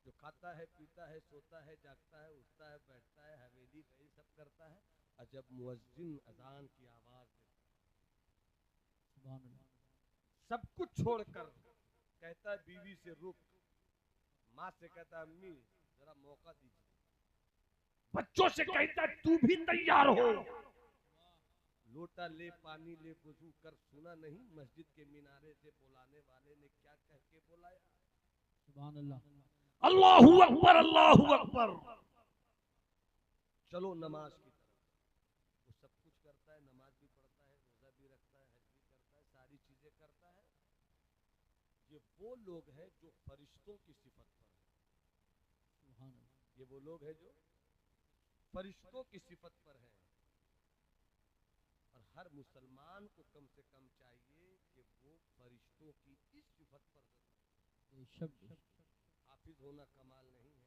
Speaker 1: जो खाता है, पीता है, सोता है, जागता है, उठता है, बैठता है, हवेली पे सब करता है, और जब मुअज्जिन अजान की आवाज देता है
Speaker 3: सुभान अल्लाह।
Speaker 1: सब कुछ छोड़कर कहता है बीवी से रुक, माँ से कहता है अम्मी जरा मौका दीजिए,
Speaker 2: बच्चों से कहता है तू भी तैयार हो,
Speaker 1: लोटा ले पानी ले वुजू कर। सुना नहीं मस्जिद के मीनारे से बुलाने वाले ने क्या कह के बुलाया?
Speaker 3: सुभान अल्लाह।
Speaker 2: अल्लाहू अकबर, अल्लाहू अकबर।
Speaker 1: चलो नमाज की तरफ। वो सब कुछ करता है, नमाज भी पढ़ता है, रोजा भी रखता है, हज भी करता है, सारी चीजें करता है। ये वो लोग हैं जो फरिश्तों की सिफत पर है।
Speaker 3: सुभान अल्लाह।
Speaker 1: ये वो लोग हैं जो फरिश्तों की सिफत पर है। और हर मुसलमान को कम से कम चाहिए कि वो फरिश्तों की इस सिफत पर जरूर। हाफिज होना कमाल नहीं है,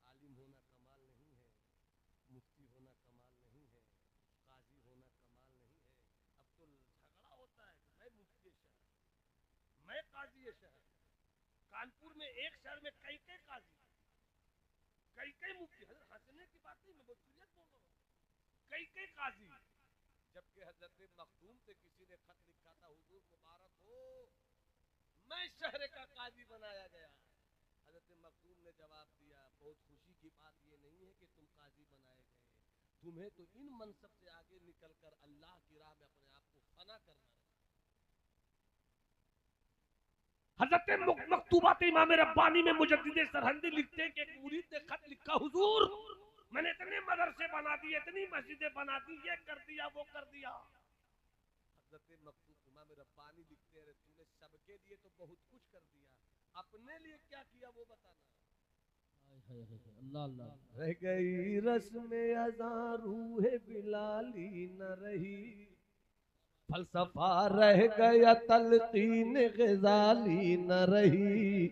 Speaker 1: आलिम होना कमाल नहीं है, मुफ्ती होना कमाल नहीं है, काजी होना कमाल नहीं है। अब तो झगड़ा होता है कि मैं मुफ्ती शहर, मैं काजी शहर। कानपुर में एक शहर में कई कई काजी, कई कई मुफ्ती। हंसने की बात नहीं, मैं बहुत सीरियस बोल रहा हूँ। कई कई काजी। जबकि हजरत मखदूम से किसी ने खत लिखा था, हुजूर मुबारक हो, मैं शहर का काजी बनाया गया। हजरत मखदूम ने जवाब दिया, बहुत खुशी की बात ये नहीं है कि तुम काजी बनाए गए, तुम्हें तो इन मनसब से आगे निकलकर अल्लाह की राह में अपने आप को फना करना है।
Speaker 2: हजरत मकतूबात इमाम रब्बानी में मुजद्दिद सरहंदी लिखते हैं कि एक मुरीद ने खत लिखा, हुजूर मैंने इतने मदरसे बना दिए, इतनी मस्जिदें बना दी, ये कर दिया, वो कर दिया।
Speaker 1: हजरत मकतूब इमाम रब्बानी लिखते हैं, तूने सबके लिए तो बहुत कुछ कर दिया, अपने लिए क्या किया वो बताना।
Speaker 3: अल्लाह अल्लाह।
Speaker 1: रह गई रस्म अज़ां रूहे बिलाली न रही, फलसफा रह गया तलकीन ग़ज़ाली न रही,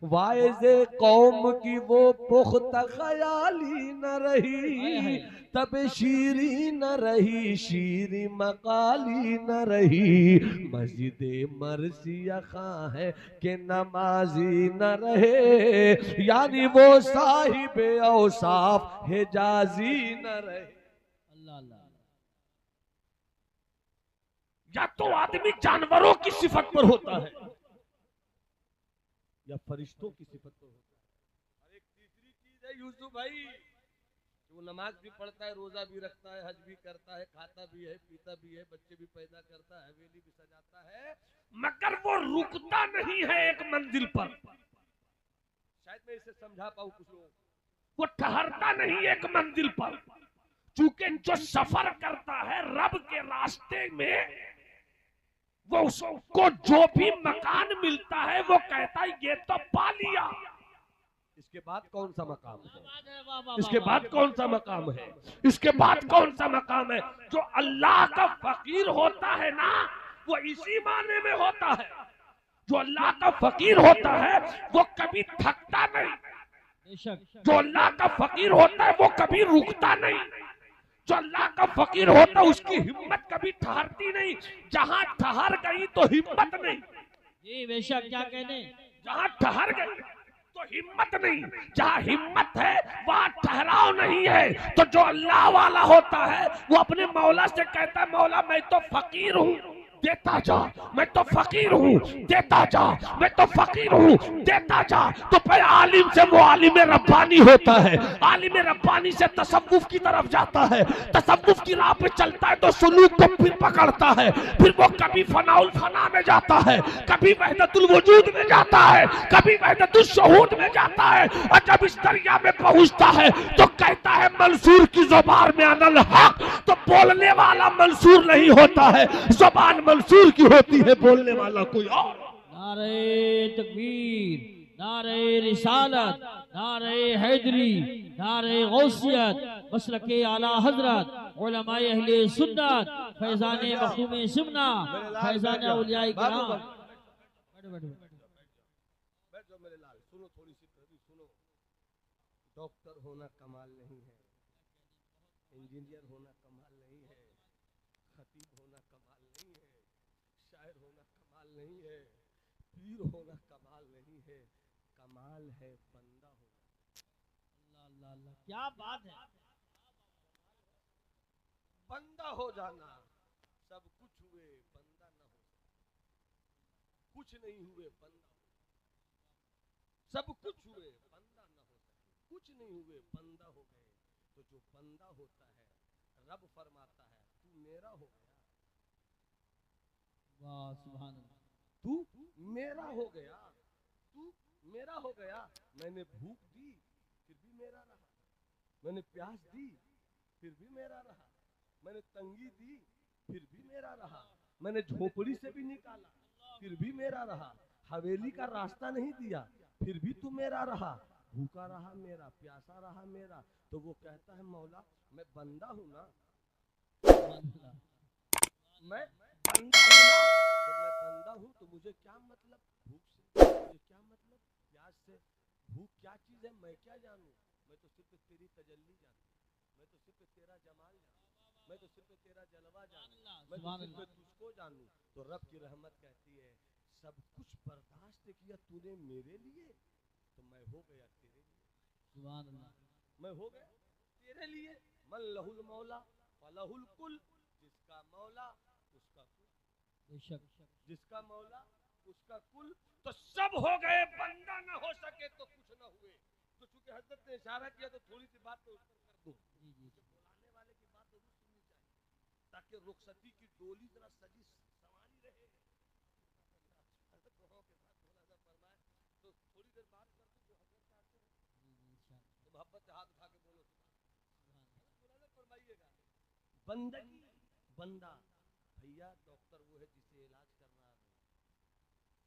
Speaker 1: वाइज़े कौम की वो पुख्ता ख़याली न रही, तब शीरी न रही, शीरी मकाली न रही। मस्जिद मरसिया खां है कि नमाजी न रहे, यानी वो साहिब औसाफ हिजाजी न रहे।
Speaker 3: अल्लाह अल्लाह।
Speaker 2: या तो आदमी जानवरों की सिफत पर होता है
Speaker 1: या फरिश्तों की सिफत पर होता है। और एक तीसरी चीज है यूसुफ भाई, वो नमाज भी पढ़ता है, रोजा भी रखता है, हज भी करता है, खाता भी है, पीता भी है, बच्चे भी पैदा करता है, हवेली भी सजाता है,
Speaker 2: मगर वो रुकता नहीं है एक मंजिल पर।
Speaker 1: शायद मैं इसे समझा पाऊं कुछ लोग।
Speaker 2: वो ठहरता नहीं एक मंजिल पर, चूंकि जो सफर करता है रब के रास्ते में, वो उसको जो भी मकान मिलता है वो कहता है ये तो पा लिया।
Speaker 1: इसके बाद कौन सा मकाम है?
Speaker 3: वाह, वाह,
Speaker 1: इसके
Speaker 3: वाह,
Speaker 1: बाद कौन सा मकाम है?
Speaker 2: इसके बाद कौन सा मकाम है? जो अल्लाह का फकीर होता है ना, वो इसी माने में होता है। जो अल्लाह का फकीर होता है वो कभी थकता नहीं।
Speaker 3: बेशक।
Speaker 2: जो अल्लाह का फकीर होता है वो कभी रुकता नहीं। जो अल्लाह का फकीर होता है उसकी हिम्मत कभी ठहरती नहीं। जहां ठहर गई तो हिम्मत नहीं,
Speaker 3: जी बेशक, क्या कहने।
Speaker 2: जहां ठहर गई तो हिम्मत नहीं, जहां हिम्मत है वहां ठहराव नहीं है। तो जो अल्लाह वाला होता है वो अपने मौला से कहता है मौला मैं तो फकीर हूँ, देता जा, मैं तो फकीर हूँ, देता जा, मैं तो फकीर हूँ, देता जा। तो फिर आलिम से वो आलिम रब्बानी होता है, आलिम रब्बानी से तसव्वुफ की तरफ जाता है, तसव्वुफ की राह पे चलता है तो सुलूक को फिर पकड़ता है, फिर वो कभी फनाउल फना में जाता है, कभी वहदतुल वजूद में जाता है, कभी वहदतुल शहूद में जाता है। और जब इस दरिया में पहुंचता है तो कहता है मंसूर की जुबान में अनल हक। तो बोलने वाला मंसूर नहीं होता है, जुबान मंसूर की होती है, बोलने वाला कोई और।
Speaker 3: नारे तकबीर, नारे रिसालत, नारे हैदरी, नारे गौसियत, मसलके आला हजरत, उलमाए अहले सुन्नत, फैजान मखदूम सिमना, फैजान औलियाए किराम। बैठो बैठो।
Speaker 1: बैठो मेरे लाल, सुनो थोड़ी सी तर्बीयत सुनो। डॉक्टर होना कमाल नहीं है, इंजीनियर होना कमाल नहीं है, खतीब होना कमाल नहीं है, शायर होना कमाल नहीं है, पीर होना कमाल नहीं है, कमाल है बंदा होना।
Speaker 3: अल्लाह अल्लाह अल्लाह, क्या बात है।
Speaker 1: बंदा हो जाना, सब कुछ हुए बंदा न हो, कुछ नहीं हुए बंदा हो, सब कुछ हुए बंदा न हो सके, कुछ नहीं हुए बंदा हो गए। तो जो बंदा होता है रब फरमाता है तू मेरा हो गया,
Speaker 3: वाह सुभान अल्लाह।
Speaker 1: तू मेरा हो गया, तू मेरा हो गया। मैंने भूख दी फिर भी मेरा रहा, मैंने प्यास दी फिर भी मेरा रहा, मैंने तंगी दी फिर भी मेरा रहा, मैंने झोपड़ी से भी निकाला फिर भी मेरा रहा, हवेली का रास्ता नहीं दिया फिर भी तू मेरा रहा, भूखा रहा मेरा, प्यासा रहा मेरा। तो वो कहता है मौला मैं बंदा हूं ना, मैं बंदा हूं ना। जब मैं बंदा हूं तो मुझे क्या मतलब भूख से, मुझे क्या मतलब प्यास से, भूख क्या चीज है मैं क्या जानूं। मैं तो सिर्फ तेरी तजल्ली जानूं, मैं तो सिर्फ तेरा जमाल जानूं, मैं तो सिर्फ तेरा जलवा जानूं, मैं तो सिर्फ तुझको जानूं। तो रब की रहमत कहती है सब कुछ बर्दाश्त किया तूने मेरे लिए तो मैं हो गया तेरे लिए,
Speaker 3: सुभान अल्लाह।
Speaker 1: मैं हो गया तेरे लिए। मन लहुल मौला फलहुल कुल, जिसका मौला उसका कुल,
Speaker 3: बेशक।
Speaker 1: जिसका मौला उसका कुल। तो सब हो गए बंदा न हो सके तो कुछ न हुए। तो चूंकि हजरत ने इशारा किया तो थोड़ी सी बात तो कर दूं,
Speaker 3: जी जी।
Speaker 1: बुलाने वाले की बात जरूर सुननी चाहिए ताकि रुखसती की डोली जरा सजी संवारी रहे। हजरत दुआओं के साथ मुलाजा फरमाए तो थोड़ी देर बात कर दूं जो हजरत चाहते हैं तो मोहब्बत से हाथ उठा के बोलो मुलाजा फरमाइएगा। बंदगी, बंदा भैया, डॉक्टर वो है जिसे इलाज करना है,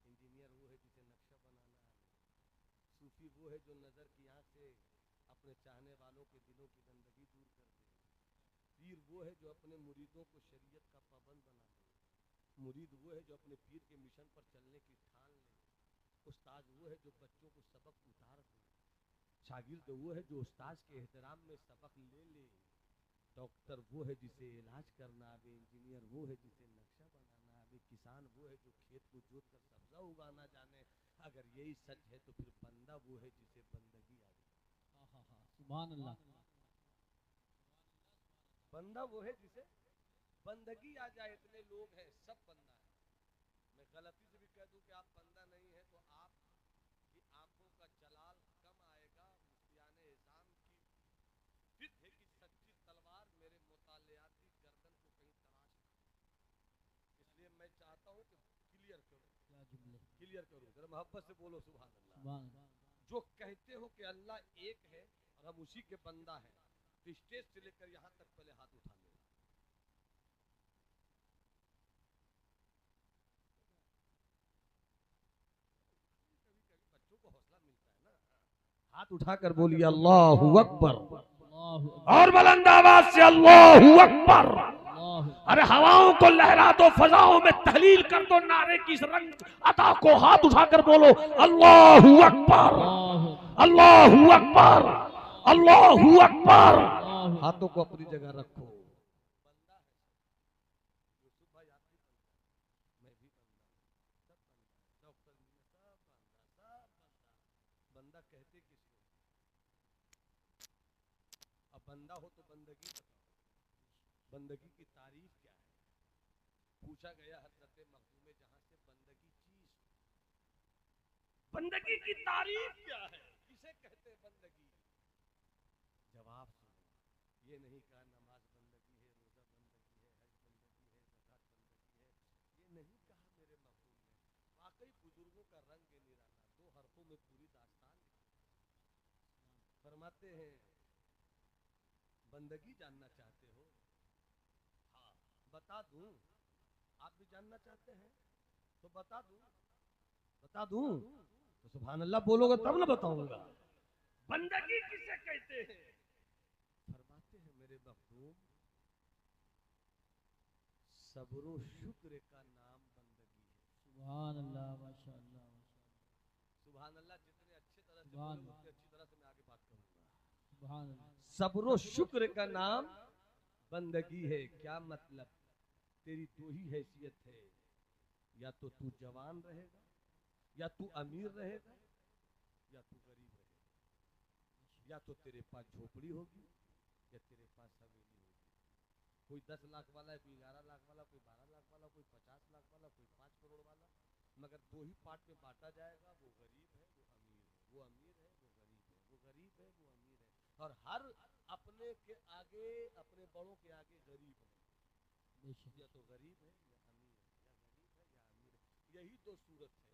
Speaker 1: इंजीनियर वो है जिसे नक्शा बनाना है, सूफी वो है जो नजर की आंख से अपने चाहने वालों के दिलों की गंदगी दूर कर दे, पीर वो है जो अपने मुरीदों को शरीयत का पाबंद बना दे, मुरीद वो है जो अपने पीर के मिशन पर चलने की ठान ले, उस्ताद वो है जो बच्चों को सबक उतार दे, शागिर्द वो है जो उस्ताद के एहतराम में सबक ले ले, डॉक्टर वो है जिसे इलाज करना आवे, इंजीनियर वो है जिसे नक्शा बनाना आवे, किसान वो है जो खेत को जोत कर सब्जा उगाना जाने। अगर यही सच है तो फिर बंदा वो है जिसे बंदगी आ जाए।
Speaker 3: सुभान अल्लाह।
Speaker 1: बंदा वो है जिसे बंदगी आ जाए। इतने लोग हैं, सब बंदा है। मैं गलती से भी कह दूं कि आप बंदा नहीं है तो आपकी आंखों का जलाल कम आएगा। मुफ्तियाने इज़ाम की फिद है कि सच्ची तलवार मेरे मुतालियाती गर्दन को कहीं तराश ना। इसलिए मैं चाहता हूं कि क्लियर करूं, जरा मोहब्बत से बोलो सुभान अल्लाह। जो कहते हो कि अल्लाह एक है और हम उसी के बंदा हैं, तो स्टेज से लेकर यहां तक पहले हाथ उठा लो। बच्चों को हौसला मिलता है ना। हाथ उठाकर बोलिए अल्लाहू अकबर,
Speaker 2: और बुलंद आवाज से अल्लाहू अकबर। अरे हवाओं को लहरा दो, फजाओं में तहलील कर दो, नारे की इस रंग अता को हाथ उठाकर बोलो अल्लाहू अकबर, अल्लाहू अकबर, अल्लाहू अकबर।
Speaker 1: हाथों को अपनी जगह रखो। बंदा है यूसुफ भाई, आप भी बंदा, मैं भी बंदा, सब बंदा, डॉक्टर सब बंदा, बंदा कहते किसको? अब बंदा हो तो बंदगी बताओ, बंदगी की तारीफ क्या है? पूछा गया हजरत मखदूम जहां से बंदगी चीज, बंदगी की तारीफ क्या है, किसे कहते हैं बंदगी? जवाब सुनो, ये नहीं कहा नमाज बंदगी है, रोजा बंदगी है, हज बंदगी है, ज़कात बंदगी है, ये नहीं कहा मेरे मखदूम ने। वाकई बुजुर्गों का रंग निराला, 2 हरफों में पूरी दास्तान फरमाते हैं। बंदगी जानना चाहते हो? हाँ बता दूं। आप भी जानना चाहते हैं तो बता दूं, बता दूं तो सुभान अल्लाह बोलोगे तब ना बताऊंगा। बंदगी किसे कहते हैं? फरमाते हैं मेरे मखदूम, सब्र व शुक्र का नाम बंदगी है।
Speaker 3: सुभान अल्लाह, माशाअल्लाह,
Speaker 1: सुभान अल्लाह। जितने अच्छे तरह से बोलोगे उतनी अच्छी तरह से मैं आगे बात करूंगा।
Speaker 3: सुभान अल्लाह।
Speaker 1: सब्र व शुक्र का नाम बंदगी है। क्या मतलब? तेरी 2 ही हैसियत है, या तो तू जवान रहेगा, या तू अमीर रहेगा, या तू गरीब रहेगा। या तो तेरे पास झोपड़ी होगी या तेरे पास हवेली होगी। कोई 10 लाख वाला है, कोई 11 लाख वाला, कोई 12 लाख वाला, कोई 50 लाख वाला, कोई 5 करोड़ वाला, मगर 2 ही पार्ट में बांटा जाएगा। वो गरीब है, वो अमीर है, वो अमीर है, वो गरीब है, वो गरीब है, वो अमीर है। और हर अपने के आगे, अपने बड़ों के आगे गरीब है। या तो गरीब है या अमीर है, या गरीब है या अमीर है। यही तो सूरत है।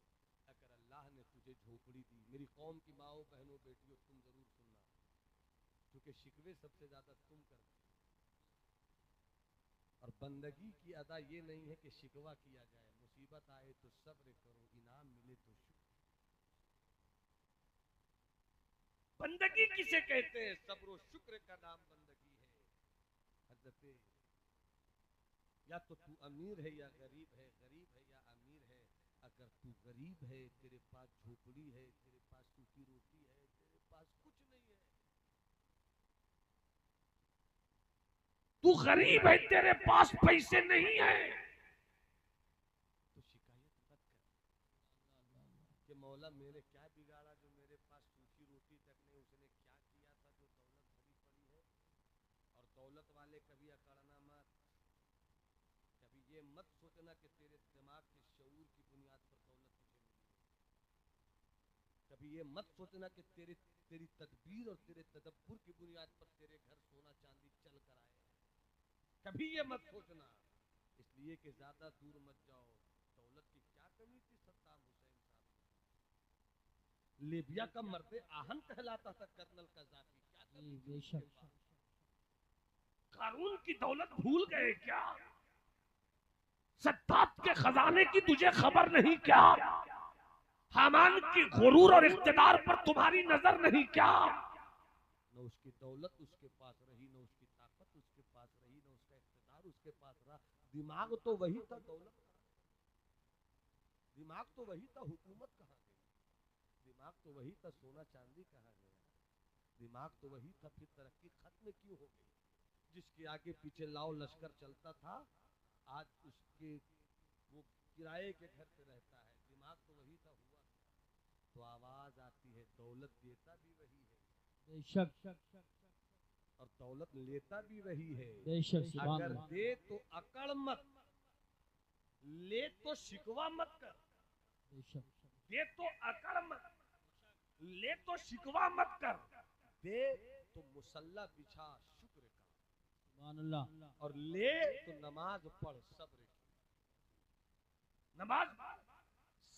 Speaker 1: अगर अल्लाह ने तुझे झोपड़ी दी, मेरी कौम की माओ बहनों बेटियों तुम जरूर सुनना, क्योंकि शिकवे सबसे ज्यादा तुम करते हो। और बंदगी की अदा ये नहीं है कि शिकवा किया जाए, मुसीबत आए तो सब्र करो, इनाम मिले तो शुक्र। बंदगी किसे कहते हैं? सब्र व शुक्र का नाम बंदगी है। हजरत, या तो तू अमीर है या गरीब है, गरीब है या अमीर है। अगर तू गरीब है, तेरे पास झोपड़ी है, तेरे पास सूखी रोटी है, तेरे पास कुछ नहीं है,
Speaker 2: तू गरीब है, तेरे पास पैसे नहीं है,
Speaker 1: तो शिकायत मत कर कि मौला मैंने क्या बिगाड़ा जो मेरे पास सूखी रोटी तक नहीं। उसने क्या किया था जो दौलत भरी पड़ी है? और दौलत वाले कभी अकड़ना मत, कभी ये मत सोचना कि तेरे दिमाग के शऊर की बुनियाद पर दौलत तुझे मिली है। कभी ये मत सोचना कि तेरी तदबीर और तेरे तदब्बुर की बुनियाद पर तेरे घर सोना चांदी चल कर आए। कभी ये मत सोचना, इसलिए कि ज्यादा दूर मत जाओ। दौलत की क्या कमी थी सद्दाम हुसैन साहब? लीबिया का मर्दे आहन कहलाता था कर्नल कज़ाफी। क्या कमी थी उसके पास?
Speaker 2: कानून की दौलत भूल गए क्या? सद्दात के खजाने की तुझे खबर नहीं क्या? हामान की गुरूर और इख्तिदार पर तुम्हारी नजर नहीं क्या?
Speaker 1: न उसकी दौलत उसके पास रही, न उसकी ताकत उसके पास रही, न उसका इख्तिदार उसके पास रहा। दिमाग तो वही था, दौलत दिमाग तो वही था, हुकूमत कहाँ गई? दिमाग तो वही था, सोना चांदी कहा गया, दिमाग तो वही था, फिर तरक्की खत्म क्यों हो गई? जिसके आगे पीछे लाओ लश्कर चलता था, आज उसके वो किराए के घर पे रहता है। दिमाग तो वही था, हुआ तो आवाज आती है, दौलत देता भी वही है
Speaker 3: बेशक
Speaker 1: और दौलत लेता भी वही है।
Speaker 3: बेशक सुभान
Speaker 1: अगर
Speaker 3: अल्लाह।
Speaker 1: दे तो अकड़ मत, ले तो शिकवा मत कर।
Speaker 3: बेशक
Speaker 2: दे तो अकड़ मत, ले तो शिकवा मत कर।
Speaker 1: दे तो मुसल्ला बिछा शुक्र का,
Speaker 3: सुभान अल्लाह।
Speaker 1: और ले तो नमाज पढ़ सब्र की।
Speaker 2: नमाज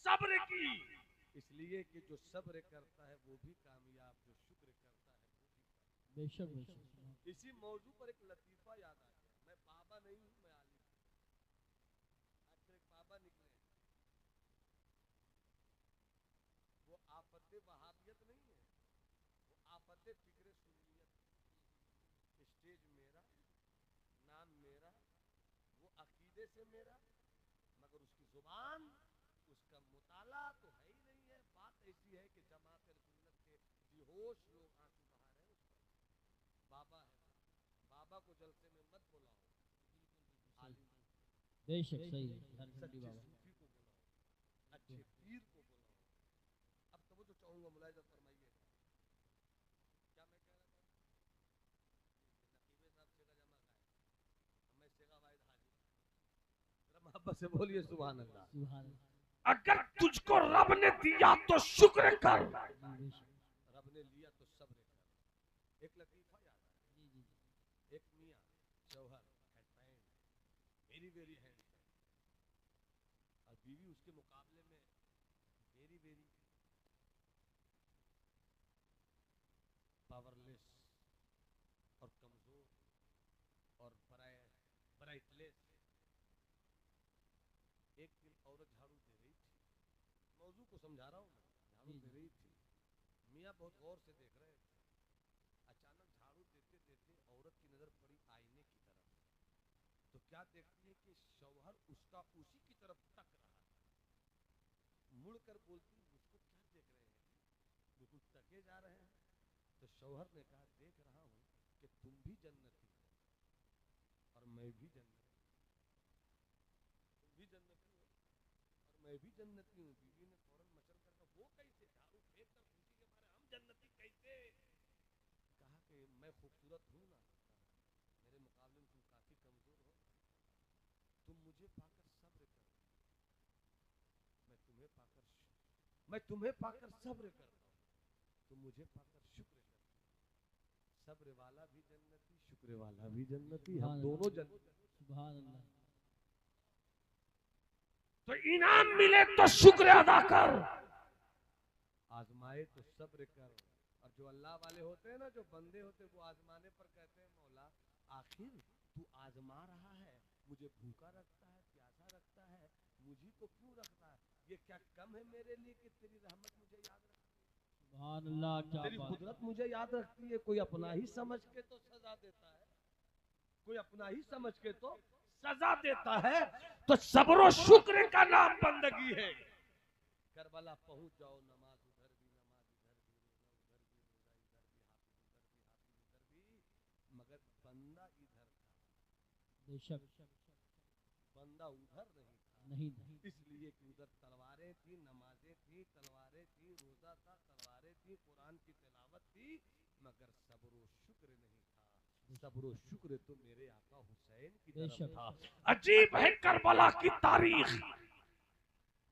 Speaker 2: सब्र की,
Speaker 1: इसलिए कि जो सब्र करता है वो भी कामयाब, जो शुक्र करता है वो भी कामयाब।
Speaker 3: बेशक बेशक।
Speaker 1: इसी मौजू पर एक लतीफा याद आ गया। मैं बाबा नहीं हूं, मैं आलिम हूं। आजकल एक बाबा निकले हैं, वो आफते वहाबियत नहीं है, वो आफते फिक्र सुन्नियत। स्टेज मेरा, नाम मेरा, वो अकीदे से मेरा, मगर उसकी जुबान, उसका मुताला तो है ही नहीं है। बात ऐसी है कि जमात सुन्नत के बेहोश लोग आंसू बहा रहे हैं उस पर। बाबा है, बाबा को जलसे में मत बुलाओ, आलिम
Speaker 3: बेशक सही है। झारखंडी
Speaker 1: सच्चे
Speaker 3: बाबा।
Speaker 1: सूफी को बुलाओ, अच्छे पीर को बुलाओ। अब तो वो जो चाहूंगा मुलाहिजा फरमाइए, क्या मैं कह रहा था? नकीबे साहब शेगा जमा का है, मैं शेगा वाहिद हाजिर। जरा मोहब्बत से बोलिए सुभान अल्लाह।
Speaker 3: सुभान अल्लाह।
Speaker 2: अगर तुझको रब ने दिया तो शुक्र कर।
Speaker 3: जी बेशक।
Speaker 1: रब ने लिया तो सब्र कर। एक लतीफा याद है,
Speaker 3: जी जी।
Speaker 1: एक मियाँ शौहर हैंडपैन, वेरी वेरी हैंडसम, और बीवी उसके मुकाबले में वेरी वेरी पावरलेस और कमजोर और ब्राइटलेस। एक दिन औरत झाड़ू दे रही थी, मौजू को समझा रहा हूँ मैं, झाड़ू दे रही थी, मियाँ बहुत गौर से देख रहे थे। अचानक झाड़ू देते देते औरत की नजर पड़ी आईने की तरफ, तो क्या देखती है कि शौहर उसका उसी की तरफ तक रहा था। मुड़कर बोलती, मुझको क्या देख रहे हैं, बिल्कुल तके जा रहे हैं। तो शौहर ने कहा, देख रहा हूं कि तुम भी जन्नती हो और मैं भी जन्नती, तुम भी जन्नती हो और मैं भी जन्नती हूँ। बीवी ने फौरन मचल कर कहा, वो कैसे? झाड़ू फेंक कर पूछी के मारे, हम जन्नती कैसे? कहा कि मैं खूबसूरत हूं ना, मेरे मुकाबले में तुम काफी कमजोर हो, तुम मुझे पाकर सब्र करो, मैं तुम्हें पाकर सब्र करता हूँ, तुम मुझे पाकर शुक्र करते हो। सब्र वाला भी जन्नती, शुक्र वाला भी जन्नती, हम दोनों जन्नती।
Speaker 3: सुभान अल्लाह।
Speaker 2: तो इनाम मिले तो शुक्र अदा कर।
Speaker 1: आजमाए तो सब्र कर। और जो अल्लाह वाले होते हैं ना, जो बंदे होते हैं, वो आजमाने पर कहते हैं, मौला आखिर तू आजमा रहा है, मुझे भूखा रखता है, प्यासा रखता है, मुझे को क्यों रखता है? ये क्या कम है मेरे लिए कि तेरी रहमत मुझे याद रखती है,
Speaker 3: सुभान अल्लाह। क्या
Speaker 1: तेरी
Speaker 3: बात।
Speaker 1: कुदरत मुझे याद रखती है। कोई अपना ही समझ के तो सजा देता है, कोई अपना ही समझ के तो
Speaker 2: सजा देता है, तो सब्र शुक्र का नाम बंदगी है।
Speaker 1: करबला पहुंच जाओ, नमाज उधर भी, नमाज इधर भी, रोजा उधर भी, रोजा इधर भी, हाफिज उधर भी, हाफिज उधर भी, मगर बंदा इधर था,
Speaker 3: बेशक
Speaker 1: बंदा उधर नहीं था।
Speaker 3: नहीं।
Speaker 1: इसलिए कि उधर तलवारें थी, नमाजें थी, तलवारें थी, रोजा था, तलवारें थी, कुरान की तिलावत थी, मगर सब्र शुक्र नहीं था। सब्र शुक्र तो मेरे आका हुसैन की तरफ था।
Speaker 2: अजीब है करबला की तारीख।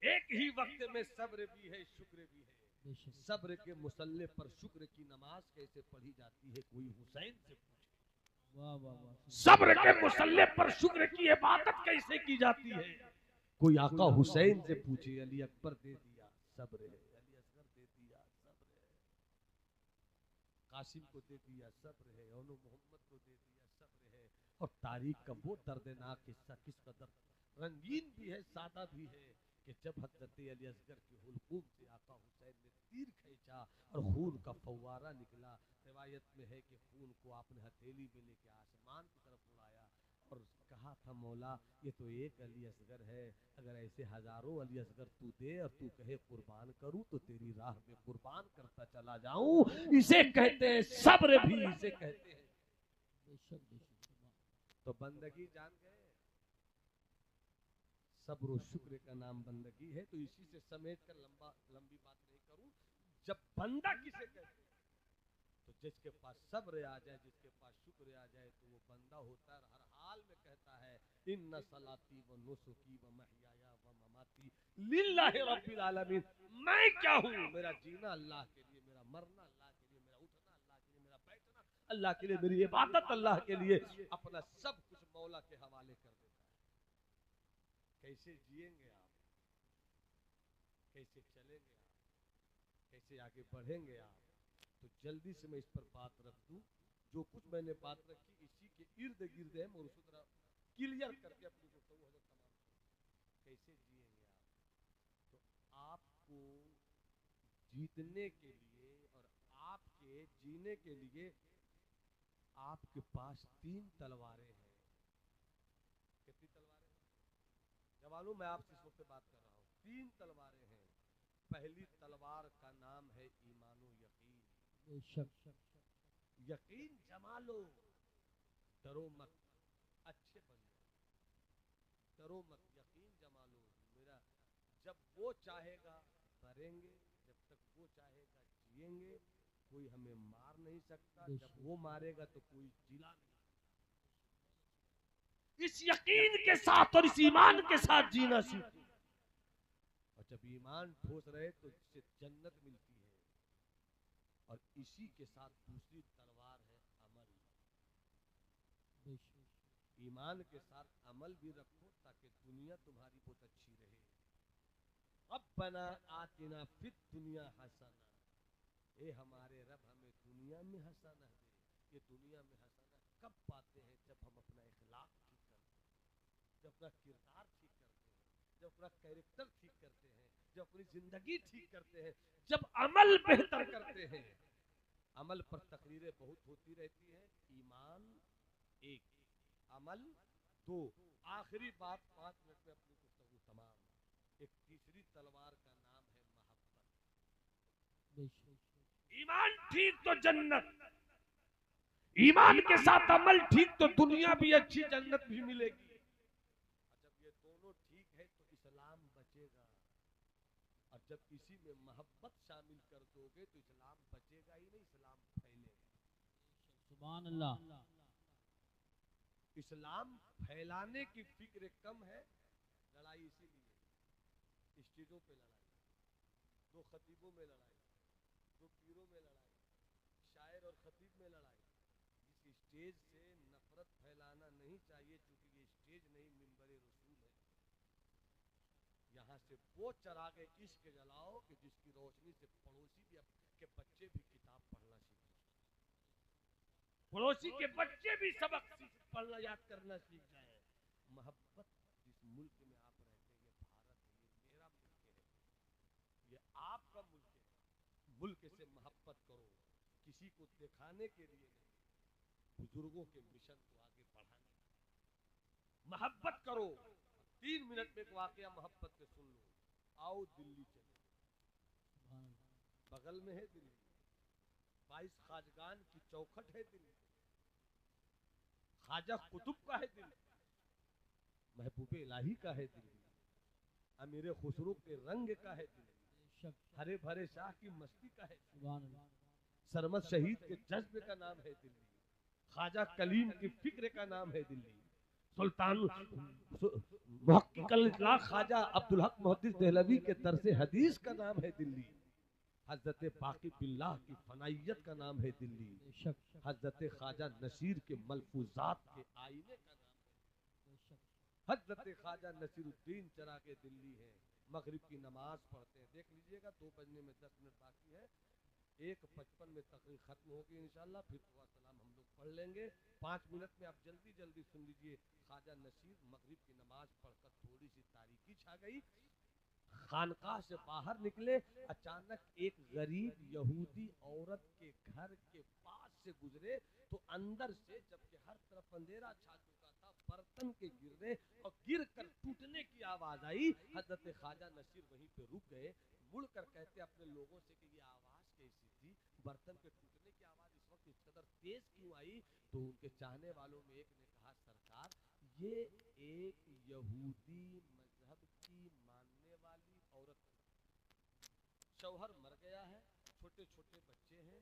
Speaker 1: एक ही वक्त में सब्र भी है, शुक्र भी है। सब्र के मुसल्ले पर शुक्र की नमाज कैसे पढ़ी जाती है, कोई हुसैन से पूछे।
Speaker 3: वाह वाह वाह।
Speaker 2: सब्र के मुसल्ले पर शुक्र की इबादत कैसे की जाती है,
Speaker 1: कोई आका हुसैन से पूछे। अली अकबर दे दिया, सब्र है। अली असगर दे दिया, सब्र है। कासिम को दे दिया, सब्र है। ओनो मोहम्मद को दे दिया, सब्र है। और तारीख का वो दर्दनाक हिस्सा किस कदर रंगीन भी है, सादा भी है, कि जब हजरत अली असगर के हुलकूम से आका हुसैन ने तीर खींचा और खून का फव्वारा निकला। रिवायत में है कि खून को आपने हथेली में लेके आसमान की तरफ उड़ाया और कहा था मौला ये तो एक अली असगर है, अगर ऐसे हजारों अली असगर तू दे और तू कहे कुर्बान करूं तो तेरी राह में कुर्बान करता चला जाऊं। इसे कहते हैं सब्र, भी इसे कहते हैं। तो बंदगी जान गए, सब्र और शुक्र का नाम बंदगी है। तो इसी से समेट कर लंबी बात नहीं करूं, जब बंदा किसे कहते हैं तो जिसके पास सब्र आ जाए, जिसके पास शुक्र आ जाए तो वो बंदा होता है। हर हाल में कहता है इन्ना सलाती व नुसुकी व महयाया व ममाती लिल्लाहि रब्बिल आलमीन। मैं क्या हूँ, मेरा जीना अल्लाह के लिए, मेरा मरना अल्लाह के लिए, मेरा उठना अल्लाह के लिए, मेरा बैठना अल्लाह के लिए, मेरी इबादत अल्लाह के लिए, अपना सब कुछ मौला के हवाले कर देता है। कैसे जिएंगे आप, कैसे चलेंगे आप, कैसे आगे बढ़ेंगे आप? तो जल्दी से मैं इस पर बात रख दूं। जो कुछ मैंने बात रखी इसी के इर्द गिर्द है, मैं उसी तरह क्लियर करके अपनी गुफ्तगू हजरत तमाम। कैसे जिएंगे आप? तो आपको जीतने के लिए और आपके जीने के लिए आपके पास 3 तलवारें हैं। कितनी तलवारें हैं जवानों? मैं आपसे इस वक्त बात कर रहा हूँ। 3 तलवारें हैं। पहली तलवार का नाम है ईमान व यकीन। यकीन जमा लो, डरो मत, अच्छे बन जाओ, डरो मत, यकीन जमा लो। मेरा जब वो चाहेगा मरेंगे, जब तक वो चाहेगा जिएंगे, कोई हमें मार नहीं सकता। जब वो मारेगा तो कोई जिला नहीं। इस यकीन के साथ और इस ईमान के साथ जीना सीखो। और जब ईमान ठोस रहे तो इससे जन्नत मिलती है। और इसी के साथ दूसरी तलवार है अमल। ईमान के साथ अमल भी रखो ताकि दुनिया तुम्हारी बहुत अच्छी रहे। रब्बना आतिना फिद दुनिया हसना, ए हमारे रब हमें दुनिया में हसना दे। ये दुनिया में हसना कब पाते हैं? जब हम अपना इखलाक ठीक करते हैं, जब अपना किरदार ठीक करते हैं, जब अपना कैरेक्टर ठीक करते हैं, जब अपनी जिंदगी ठीक करते हैं, जब अमल बेहतर करते हैं। अमल पर तकरीरें बहुत होती रहती हैं। ईमान 1, अमल 2। आखिरी बात 5 मिनट में अपनी गुफ्तगू तमाम। एक तीसरी तलवार का नाम है मोहब्बत। ईमान ठीक तो जन्नत, ईमान के साथ अमल ठीक तो दुनिया भी अच्छी, जन्नत भी मिलेगी। और जब ये दोनों ठीक है तो इस्लाम बचेगा। और जब इसी में मोहब्बत शामिल कर दोगे तो इस्लाम बचेगा ही नहीं, इस्लाम फैलेगा।
Speaker 3: सुभान अल्लाह।
Speaker 1: इस्लाम फैलाने की फिक्र कम है, लड़ाई इसीलिए। स्टेजों पे लड़ाई, 2 खतीबों में लड़ाई, 2 पीरों में लड़ाई, शायर और खतीब में लड़ाई। इस स्टेज से नफरत फैलाना नहीं चाहिए, क्योंकि ये स्टेज नहीं मिंबर रसूल है। यहाँ से वो चरागे इश्क जलाओ कि जिसकी रोशनी से पड़ोसी भी के बच्चे भी किताब पढ़ना सीख जाए, पड़ोसी के बच्चे भी सबक पढ़ना याद करना सीख जाए। मोहब्बत जिस मुल्क में आप रहते हैं, ये भारत है, ये मेरा मुल्क है, ये आपका मुल्क है। मुल्क से मोहब्बत करो, किसी को दिखाने के लिए नहीं, बुजुर्गों के मिशन को आगे बढ़ाने। मोहब्बत करो। 3 मिनट में एक वाकया मोहब्बत से सुन लो। आओ दिल्ली चलो, बगल में है दिल्ली, 22 खाजगान की चौखट है दिल्ली, ख्वाजा कुतुब का है दिल्ली, महबूब इलाही का है दिल्ली, अमीर खुसरो के रंग का है दिल्ली, हरे भरे शाह की मस्ती का है, सरमद शहीद के जज्बे का नाम है दिल्ली, ख्वाजा कलीम की फिक्र का नाम है दिल्ली, सुल्तान ख्वाजा अब्दुल हक मुहद्दिस देहलवी के दरसे हदीस का नाम है दिल्ली, हजरत बाकी बिल्लाह की फनाइयत का नाम है दिल्ली, हजरत ख्वाजा नसीर के मलफूजात के आईने का नाम है, हजरत ख्वाजा नसीरुद्दीन चरागे दिल्ली है। मगरिब की नमाज पढ़ते हैं, देख लीजिएगा, 2 बजने में 10 मिनट बाकी है, 1:55 में तकरीर खत्म होगी इंशाल्लाह, फिर दुआ सलाम हम लोग पढ़ लेंगे। 5 मिनट में आप जल्दी जल्दी सुन लीजिए। ख्वाजा नसीर मगरिब की नमाज पढ़कर थोड़ी सी तारीकी छा गई, खानकाह से बाहर निकले, अचानक एक गरीब यहूदी औरत के घर के पास से गुजरे, तो अंदर से, जबकि हर तरफ अंधेरा छा चुका था, बर्तन के गिरने और गिर कर टूटने की आवाज आई। हजरत ख्वाजा नसीर वहीं पे रुक गए, मुड़ कर कहते अपने लोगों से कि ये आवाज कैसी थी, बर्तन के टूटने की आवाज इस वक्त इस कदर तेज क्यों आई? तो उनके चाहने वालों में एक ने कहा, सरकार ये एक यहूदी मजहब की मानने वाली औरत, शौहर मर गया है, छोटे छोटे बच्चे हैं,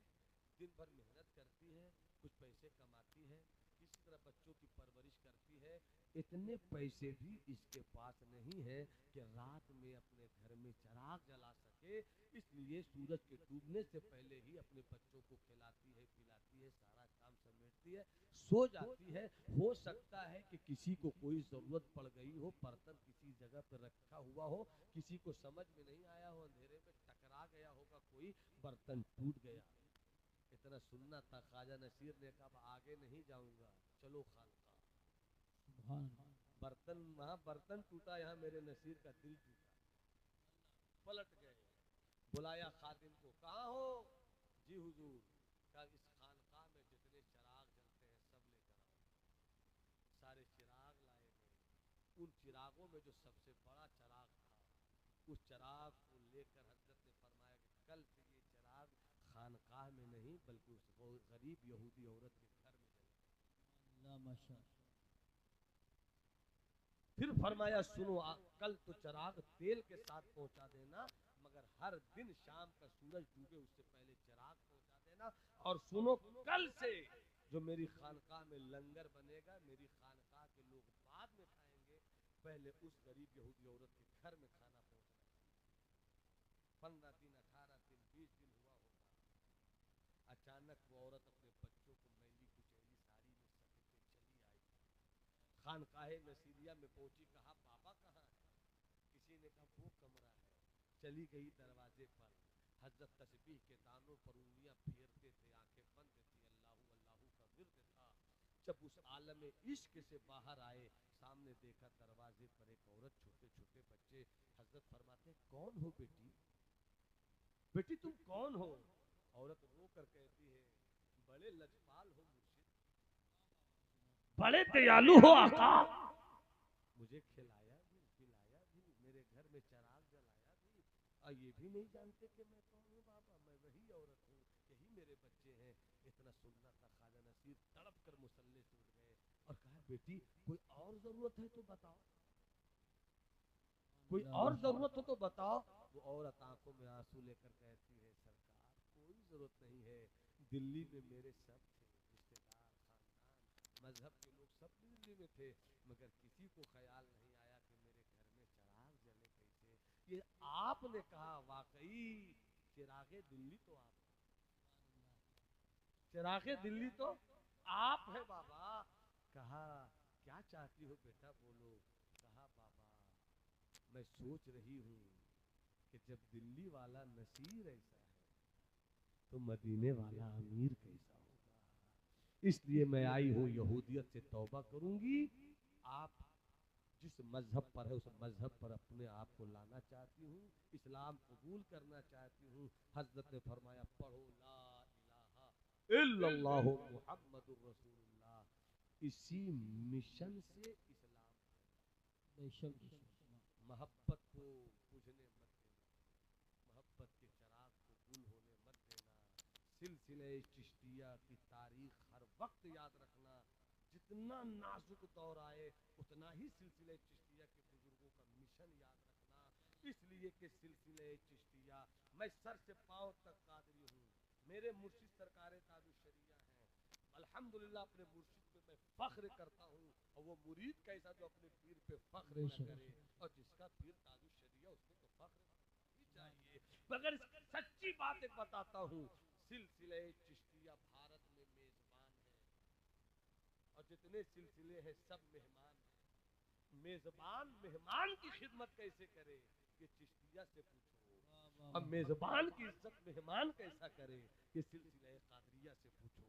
Speaker 1: दिन भर मेहनत करती है, कुछ पैसे कमाती है, किसी तरह बच्चों की परवरिश करती है, इतने पैसे भी इसके पास नहीं है कि रात में अपने घर में चिराग जला सके, इसलिए सूरज के डूबने से पहले ही अपने बच्चों को खिलाती है, पिलाती है, सारा काम समेटती है, सो जाती है। हो सकता है कि किसी को कोई जरूरत पड़ गई हो, बर्तन किसी जगह पर रखा हुआ हो, किसी को समझ में नहीं आया हो, अंधेरे में टकरा गया होगा, कोई बर्तन टूट गया। इतना सुनना था, ख्वाजा नसीर ने कहा आगे नहीं जाऊंगा, चलो खानका। बर्तन वहां बर्तन टूटा, यहाँ मेरे नसीर का दिल टूटा। पलट गए, बुलाया खादिम को, कहाँ हो? जी हुजूर। कहा इस खानका में जितने चिराग जलते हैं सब लेकर आओ। सारे चिराग लाए गए। उन चिरागों में जो सबसे बड़ा चिराग था, उस चिराग को लेकर हजरत ने फरमाया कि कल से ये चिराग खानकाह में नहीं बल्कि उस गरीब यहूदी औरत के घर में जले। फिर फरमाया सुनो, कल तो चिराग तेल के साथ पहुंचा देना, मगर हर दिन शाम का सूरज डूबे उससे पहले चिराग पहुंचा देना। और सुनो, कल से जो मेरी खानकाह में लंगर बनेगा, मेरी खानकाह के लोग बाद में खाएंगे, पहले उस गरीब यहूदी औरत के घर में खाना पहुंचना। 15 दिन, 18 दिन, 20 दिन हुआ होगा। अचानक वो औरत अपने बच्चों को मैली कुचैली साड़ी में समेटे चली आई। खानकाहे नसीरिया में पहुंची, कहा बाबा कहाँ है? किसी ने कहा वो कमरा है। चली गई दरवाजे पर, हजरत तस्बीह के दानों पर उंगलियां फेरते थे, आंखें बंद थी, अल्लाहू अल्लाहू का विर्द था। जब उस आलम इश्क से बाहर आए, सामने देखा दरवाजे पर एक औरत, छोटे छोटे बच्चे। हजरत फरमाते कौन हो बेटी? बेटी तुम कौन हो? औरत रो कर कहती है, बड़े लजपाल हो मुर्शिद,
Speaker 2: बड़े दयालु हो आका,
Speaker 1: मुझे खिलाया भी, पिलाया भी, मेरे घर में चिराग जलाया भी, और ये भी नहीं जानते कि मैं कौन हूँ बाबा, मैं वही औरत हूँ, यही मेरे बच्चे हैं। इतना सुनना था, ख्वाजा नसीर तड़प कर मुसल्ले से उठ गए और कहा बेटी कोई और जरूरत है तो बताओ, कोई और जरूरत हो तो बताओ। वो औरत आंखों में आंसू लेकर कहती है, सरकार कोई जरूरत नहीं है, दिल्ली में मेरे सब थे, रिश्तेदार, खानदान, मजहब के लोग सब दिल्ली में थे, मगर किसी को ख्याल नहीं आया कि मेरे घर में चिराग जले कैसे। ये आपने कहा, वाकई चिरागे दिल्ली तो आप, चिरागे दिल्ली तो आप है बाबा। कहा क्या चाहती हो बेटा, बोलो। कहा बाबा मैं सोच रही हूँ कि जब दिल्ली वाला नसीर ऐसा है तो मदीने वाला अमीर कैसा होगा, इसलिए मैं आई हूँ यहूदियत से तौबा करूंगी, आप जिस मजहब पर है उस मजहब पर अपने आप को लाना चाहती हूँ, इस्लाम कबूल करना चाहती हूँ। हजरत ने फरमाया पढ़ो ला इलाहा इल्लल्लाह मुहम्मदुर रसूलुल्लाह। इसी मिशन से इस्लाम, मोहब्बत को बुझने मत देना, मोहब्बत के चिराग को गुल होने मत देना। सिलसिले चिश्तिया की तारीख हर वक्त याद रखना, जितना नाजुक दौर आए उतना ही सिलसिले चिश्तिया के बुजुर्गों का मिशन याद रखना। इसलिए कि सिलसिले चिश्तिया, मैं सर से पांव तक कादरी हूँ, मेरे मुर्शिद सरकारे ताजुश्शरिया हैं, अल्हम्दुलिल्लाह अपने मुर्शिद पे मैं फख्र करता हूँ। और वो मुरीद कैसा जो अपने पीर पे फख्र न करे, और जिसका पीर ताजुश्शरिया उसमें तो फख्र ही चाहिए। मगर सच्ची बात एक बताता हूँ, सिलसिले चिश्तिया भारत में मेजबान है, और जितने सिलसिले हैं सब मेहमान हैं। मेजबान मेहमान की खिदमत कैसे करे ये चिश्तिया से पूछो, और मेजबान की इज्जत मेहमान कैसा करे ये सिलसिले कादरिया से पूछो,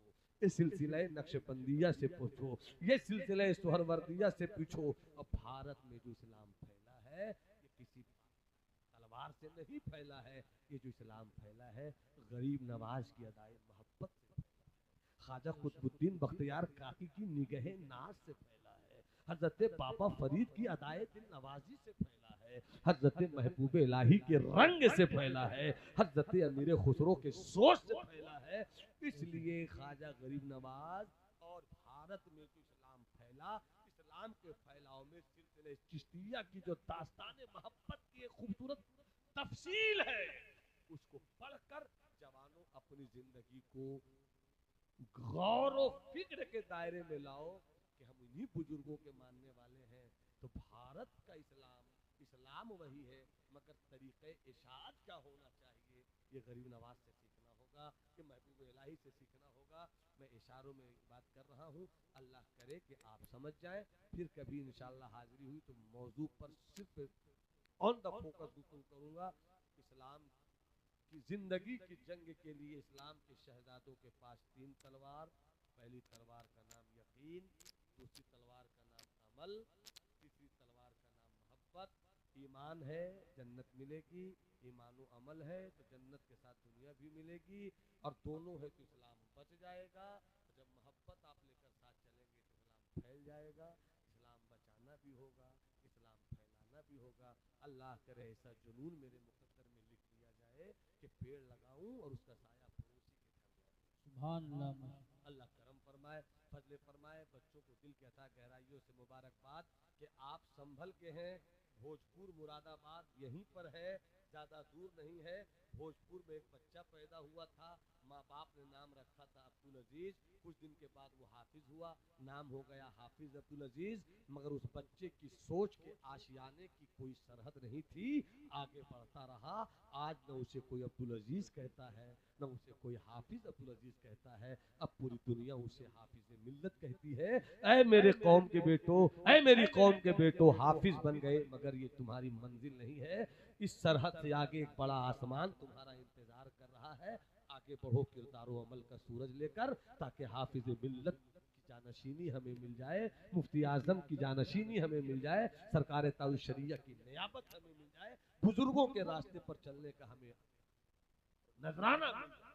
Speaker 1: ये सिलसिले नक्शबंदिया से पूछो, ये सिलसिले सुहरवर्दिया से पूछो। और भारत में जो इस्लाम फैला है ये किसी तलवार से नहीं फैला है, ये जो इस्लाम फैला है गरीब नवाज की अदाए मोहब्बत से फैला है, ख्वाजा कुतुबुद्दीन बख्तियार काकी की निगहे नाज से फैला है, हजरत बाबा फरीद की अदाए दिल नवाजी से फैला है, हजरत महबूब इलाही के रंग से फैला है, हजरत अमीर खुसरो के सोच से फैला है। इसलिए ख्वाजा गरीब नवाज और भारत में जो इस्लाम फैला, इस्लाम के फैलाव में सिलसिले चिश्तिया की जो दास्तान मोहब्बत की एक खूबसूरत तफसील है, उसको पढ़कर जवानों अपनी जिंदगी को गौर और फिक्र के दायरे में लाओ कि हम इन्हीं बुजुर्गों के मानने वाले हैं। तो भारत का इस्लाम वही है, मगर तरीक़े इशाअत क्या होना चाहिए, ये गरीब नवाज से सीखना होगा, ये महबूब इलाही से सीखना होगा। मैं इशारों में बात कर रहा हूँ, अल्लाह करे कि आप समझ जाएं। फिर कभी इंशाअल्लाह हाजिरी हुई तो मौजू पर सिर्फ ऑन द फोकस गुफ्तगू करूँगा। इस्लाम की जिंदगी की जंग के लिए इस्लाम के शहजादों के पास 3 तलवार, पहली तलवार का नाम यकीन, दूसरी तलवार का नाम अमल, तीसरी तलवार का नाम मोहब्बत। ईमान है जन्नत मिलेगी, ईमान और अमल है तो जन्नत के साथ दुनिया भी मिलेगी, और दोनों है तो इस्लाम बच जाएगा। तो जब मोहब्बत आप लेकर साथ चलेंगे तो इस्लाम फैल जाएगा। इस्लाम बचाना भी होगा, इस्लाम फैलाना भी होगा। अल्लाह करे ऐसा जुनून मेरे मुकद्दर में लिख दिया जाए कि पेड़ लगाऊं और उसका साया पड़ोसी के घर जाए।
Speaker 3: सुभान अल्लाह।
Speaker 1: अल्लाह करम फरमाए, फजले फरमाए। बच्चों को दिल के अता गहराइयों से मुबारकबाद कि आप संभल के हैं। भोजपुर मुरादाबाद यहीं पर है, ज़्यादा दूर नहीं है। भोजपुर में एक बच्चा पैदा हुआ था, माँ बाप ने नाम रखा था अब्दुल अजीज। कुछ दिन के बाद वो हाफिज हुआ, नाम हो गया हाफिज अब्दुल अजीज। मगर उस बच्चे की सोच के आशियाने की कोई सरहद नहीं थी, आगे बढ़ता रहा। आज न उसे कोई अब्दुल अजीज कहता है, न उसे कोई हाफिज अब्दुल अजीज कहता है, अब पूरी दुनिया उसे हाफिज मिल्लत कहती है। ऐ मेरे कौम के बेटो, ऐ मेरी कौम के बेटो, हाफिज बन गए मगर ये तुम्हारी मंजिल नहीं है। इस सरहद से आगे एक बड़ा आसमान तुम्हारा इंतजार कर रहा है। आगे बढ़ो किरदारो अमल का सूरज लेकर, ताकि हाफिज मिल्लत की जानशीनी हमें मिल जाए, मुफ्ती आजम की जानशीनी हमें मिल जाए, सरकार ताउल शरिया की नियाबत हमें मिल जाए, बुजुर्गों के रास्ते पर चलने का हमें नजराना मिल जाए।